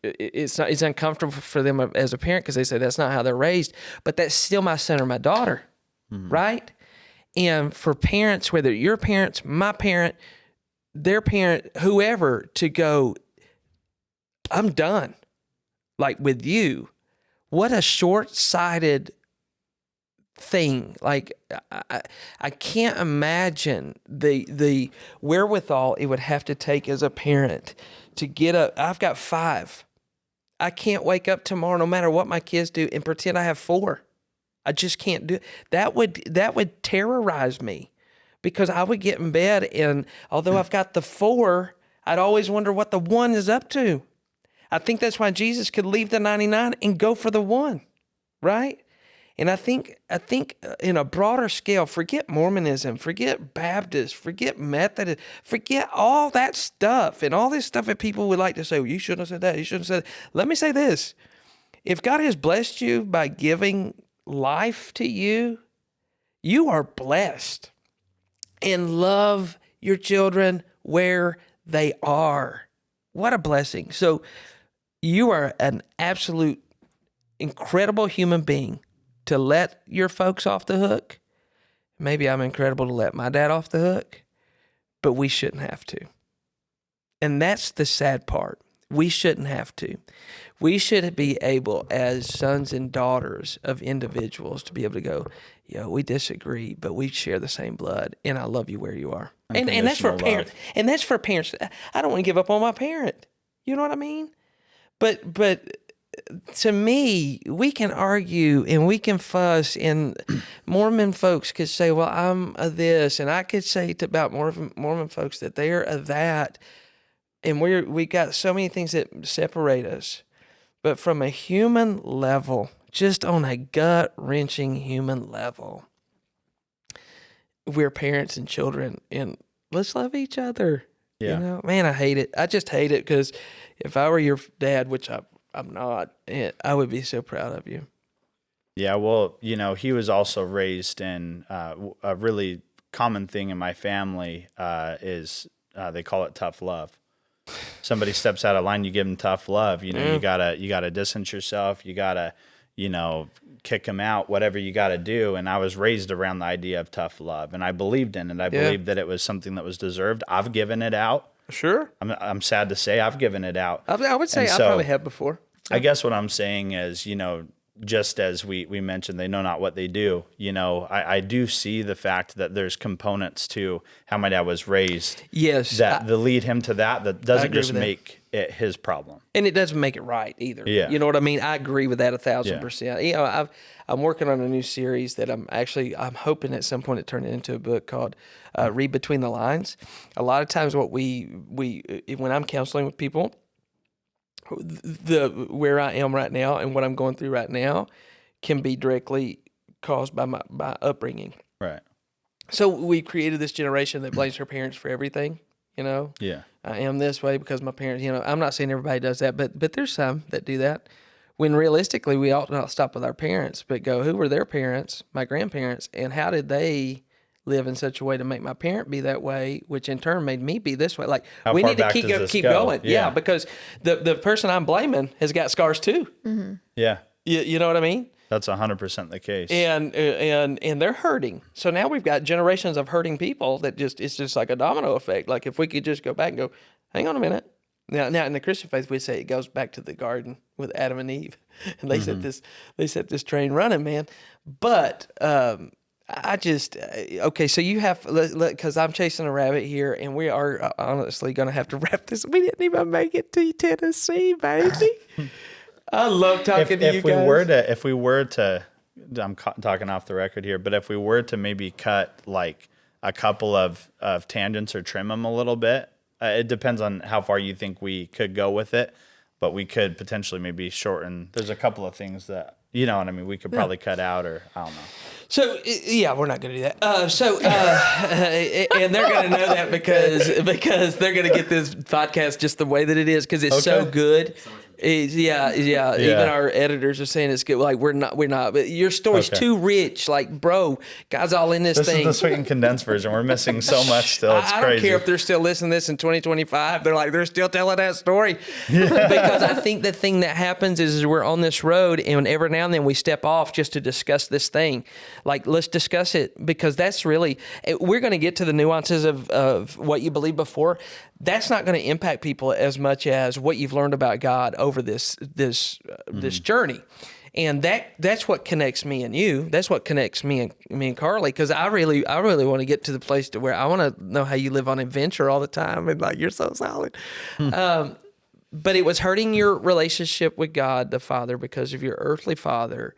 it's uncomfortable for them as a parent because they say that's not how they're raised, but that's still my son or my daughter, right? And for parents, whether your parents, my parent, their parent, whoever, to go, I'm done, like with you, what a short-sighted thing. Like, I can't imagine the wherewithal it would have to take as a parent to get up. I've got 5. I can't wake up tomorrow, no matter what my kids do, and pretend I have 4. I just can't do it. That would terrorize me, because I would get in bed, and although I've got the 4, I'd always wonder what the 1 is up to. I think that's why Jesus could leave the 99 and go for the 1, right? And I think in a broader scale, forget Mormonism, forget Baptist, forget Methodist, forget all that stuff and all this stuff that people would like to say, well, you shouldn't have said that, you shouldn't have said that. Let me say this. If God has blessed you by giving life to you, you are blessed, and love your children where they are. What a blessing. So you are an absolute incredible human being to let your folks off the hook. Maybe I'm incredible to let my dad off the hook, but we shouldn't have to. And that's the sad part. We shouldn't have to. We should be able, as sons and daughters of individuals, to be able to go, we disagree, but we share the same blood, and I love you where you are. And that's for parents. And that's for parents. I don't want to give up on my parent. You know what I mean? But to me, we can argue and we can fuss, and Mormon folks could say, well, I'm a this, and I could say about Mormon folks that they're a that, and we got so many things that separate us. But from a human level, just on a gut-wrenching human level, we're parents and children, and let's love each other. Yeah. Man, I hate it. I just hate it, because if I were your dad, which I'm not, I would be so proud of you. Yeah, well, he was also raised in a really common thing in my family is they call it tough love. Somebody steps out of line, you give them tough love. You gotta distance yourself. You gotta, kick them out. Whatever you gotta do. And I was raised around the idea of tough love, and I believed in it. I believed that it was something that was deserved. I've given it out. Sure. I'm sad to say I've given it out. I would say I probably have before. I guess what I'm saying is, just as we mentioned, they know not what they do. I do see the fact that there's components to how my dad was raised. Yes. That lead him to that doesn't just make it his problem. And it doesn't make it right either. Yeah. You know what I mean? I agree with that 1,000%. I'm working on a new series that I'm hoping at some point to turn it into a book called Read Between the Lines. A lot of times what when I'm counseling with people, where I am right now and what I'm going through right now can be directly caused by my upbringing. Right. So we created this generation that blames her parents for everything. Yeah. I am this way because my parents. I'm not saying everybody does that, but there's some that do that. When realistically, we ought not stop with our parents, but go, who were their parents, my grandparents, and how did they live in such a way to make my parent be that way, which in turn made me be this way. Like, we need to keep going. Yeah, because the person I'm blaming has got scars too. Mm-hmm. Yeah. You know what I mean? That's 100% the case. And they're hurting. So now we've got generations of hurting people that it's just like a domino effect. Like, if we could just go back and go, hang on a minute. Now in the Christian faith, we say it goes back to the garden with Adam and Eve, and they set this train running, man. But so you have, because I'm chasing a rabbit here, and we are honestly going to have to wrap this. We didn't even make it to Tennessee, baby. I love talking to you guys. If we were to, I'm talking off the record here, but if we were to maybe cut like a couple of tangents or trim them a little bit, it depends on how far you think we could go with it. but we could potentially maybe shorten. There's a couple of things that, you know what I mean, we could probably cut out, or I don't know. So yeah, we're not going to do that. And they're going to know that because they're going to get this podcast just the way that it is, because it's so good. Yeah. Even our editors are saying it's good. Like we're not. But your story's too rich. Like, bro, God's all in this thing. This is the sweet and condensed version. We're missing so much still. It's I crazy. don't care if they're still listening to this in 2025. They're like, they're still telling that story. Because I think the thing that happens is we're on this road, and every now and then we step off just to discuss this thing. Like, let's discuss it, because that's really, we're going to get to the nuances of what you believed before. That's not going to impact people as much as what you've learned about God over this journey. And that's what connects me and you. That's what connects me and Karli, because I really want to get to the place to where I want to know how you live on adventure all the time, and like, you're so solid. But it was hurting your relationship with God the Father because of your earthly father,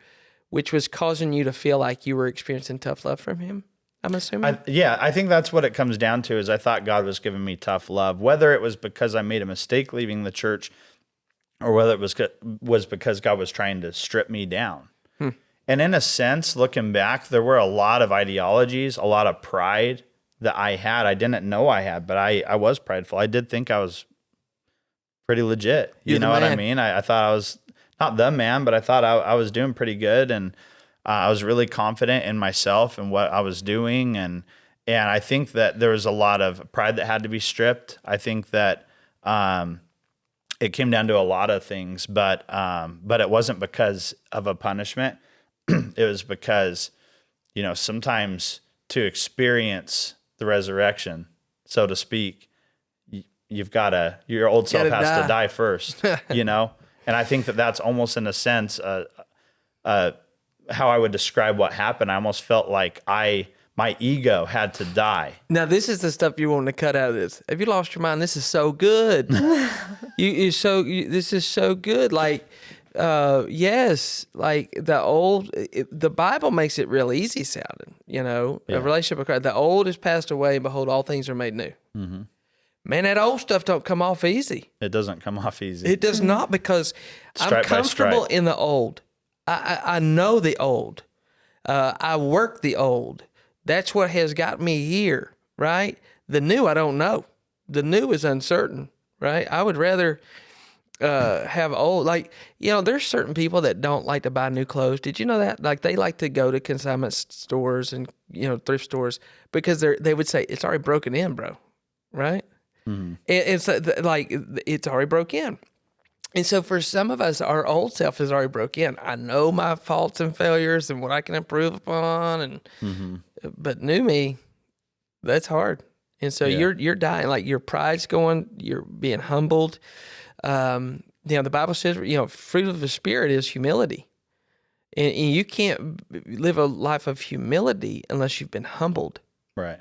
which was causing you to feel like you were experiencing tough love from him, I'm assuming? I think that's what it comes down to, is I thought God was giving me tough love, whether it was because I made a mistake leaving the church, or whether it was because God was trying to strip me down. And in a sense, looking back, there were a lot of ideologies, a lot of pride that I had. I didn't know I had, but I was prideful. I did think I was pretty legit. You know what I mean? I thought I was not the man, but I thought I was doing pretty good. And I was really confident in myself and what I was doing. And I think that there was a lot of pride that had to be stripped. I think that it came down to a lot of things, but it wasn't because of a punishment. It was because, you know, sometimes to experience the resurrection, so to speak, your old self has to die first, you know? And I think that that's almost, in a sense, how I would describe what happened. I almost felt like my ego had to die. Now, this is the stuff you want to cut out of this. Have you lost your mind? This is so good. This is so good. Like, yes, like the Bible makes it real easy sounding, you know, a relationship with Christ. The old is passed away, and behold, all things are made new. Mm-hmm. Man, that old stuff don't come off easy. It doesn't come off easy. It does not, because I'm comfortable in the old. I know the old. I work the old. That's what has got me here, right? The new, I don't know. The new is uncertain, right? I would rather have old, like, you know, there's certain people that don't like to buy new clothes. Did you know that? Like, they like to go to consignment stores and, you know, thrift stores, because they would say, it's already broken in, bro, right? Mm-hmm. It's like, it's already broke in. And so for some of us, our old self is already broke in. I know my faults and failures and what I can improve upon, and but new me, that's hard. And so you're dying, like your pride's going, you're being humbled. You know, the Bible says, you know, fruit of the Spirit is humility. And you can't live a life of humility unless you've been humbled. Right.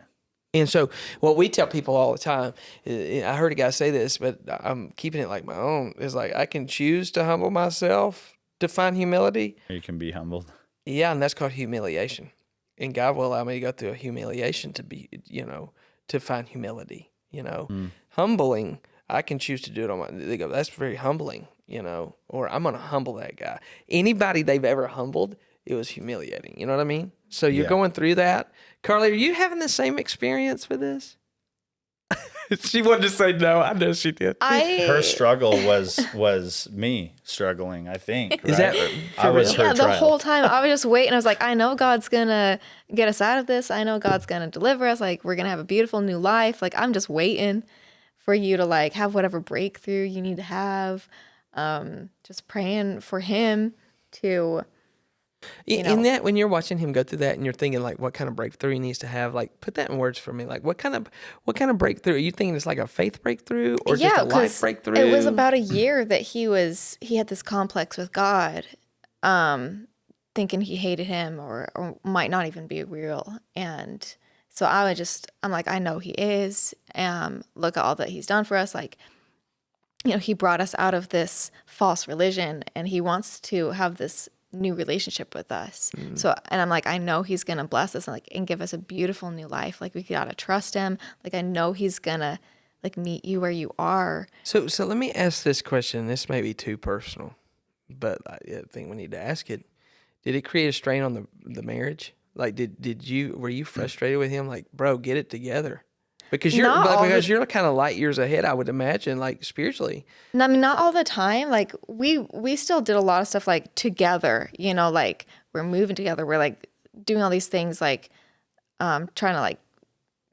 And so what we tell people all the time, I heard a guy say this, but I'm keeping it like my own, is like, I can choose to humble myself to find humility. Or you can be humbled. Yeah, and that's called humiliation. And God will allow me to go through a humiliation to be, you know, to find humility, you know. Humbling, I can choose to do it on my, they go, that's very humbling, you know, or I'm going to humble that guy. Anybody they've ever humbled, it was humiliating. You know what I mean? So you're going through that. Karli, are you having the same experience with this? She wanted to say no. I know she did. Her struggle was me struggling, I think. Right? Is that I was her the trial. whole time I was just waiting. I was like, I know God's gonna get us out of this. I know God's gonna deliver us. Like, we're gonna have a beautiful new life. Like, I'm just waiting for you to like have whatever breakthrough you need to have. Just praying for him to. In that, when you're watching him go through that and you're thinking like what kind of breakthrough he needs to have, like put that in words for me. Like what kind of breakthrough? Are you thinking it's like a faith breakthrough or just a life breakthrough? It was about a year that he had this complex with God, thinking he hated him or might not even be real. And so I'm like, I know he is. Look at all that he's done for us. Like, you know, he brought us out of this false religion and he wants to have this new relationship with us. So, and I'm like, I know he's gonna bless us and give us a beautiful new life. Like, we gotta trust him. Like, I know he's gonna like meet you where you are. So let me ask this question. This may be too personal, but I think we need to ask it. Did it create a strain on the marriage? Like, were you frustrated with him? Like, bro, get it together. Because you're kind of light years ahead, I would imagine, like spiritually. I mean, not all the time. Like we still did a lot of stuff like together, you know, like we're moving together. We're like doing all these things, like trying to like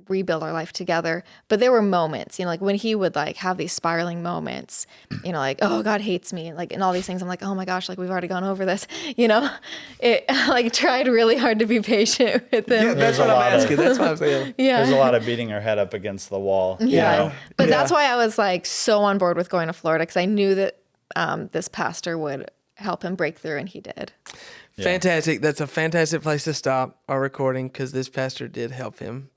rebuild our life together. But there were moments, you know, like when he would like have these spiraling moments, you know, like, oh, God hates me, like, and all these things. I'm like, oh my gosh, like we've already gone over this, you know. It like tried really hard to be patient with him. Yeah, that's what I'm asking. That's what I'm saying. Yeah. There's a lot of beating her head up against the wall. Yeah. You know? But that's why I was like so on board with going to Florida, because I knew that this pastor would help him break through, and he did. Yeah. Fantastic. That's a fantastic place to stop our recording, because this pastor did help him.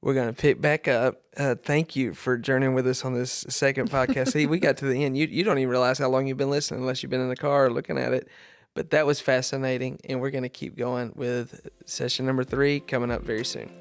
We're going to pick back up. Thank you for journeying with us on this second podcast. See, we got to the end. You don't even realize how long you've been listening unless you've been in the car or looking at it. But that was fascinating, and we're going to keep going with session number 3 coming up very soon.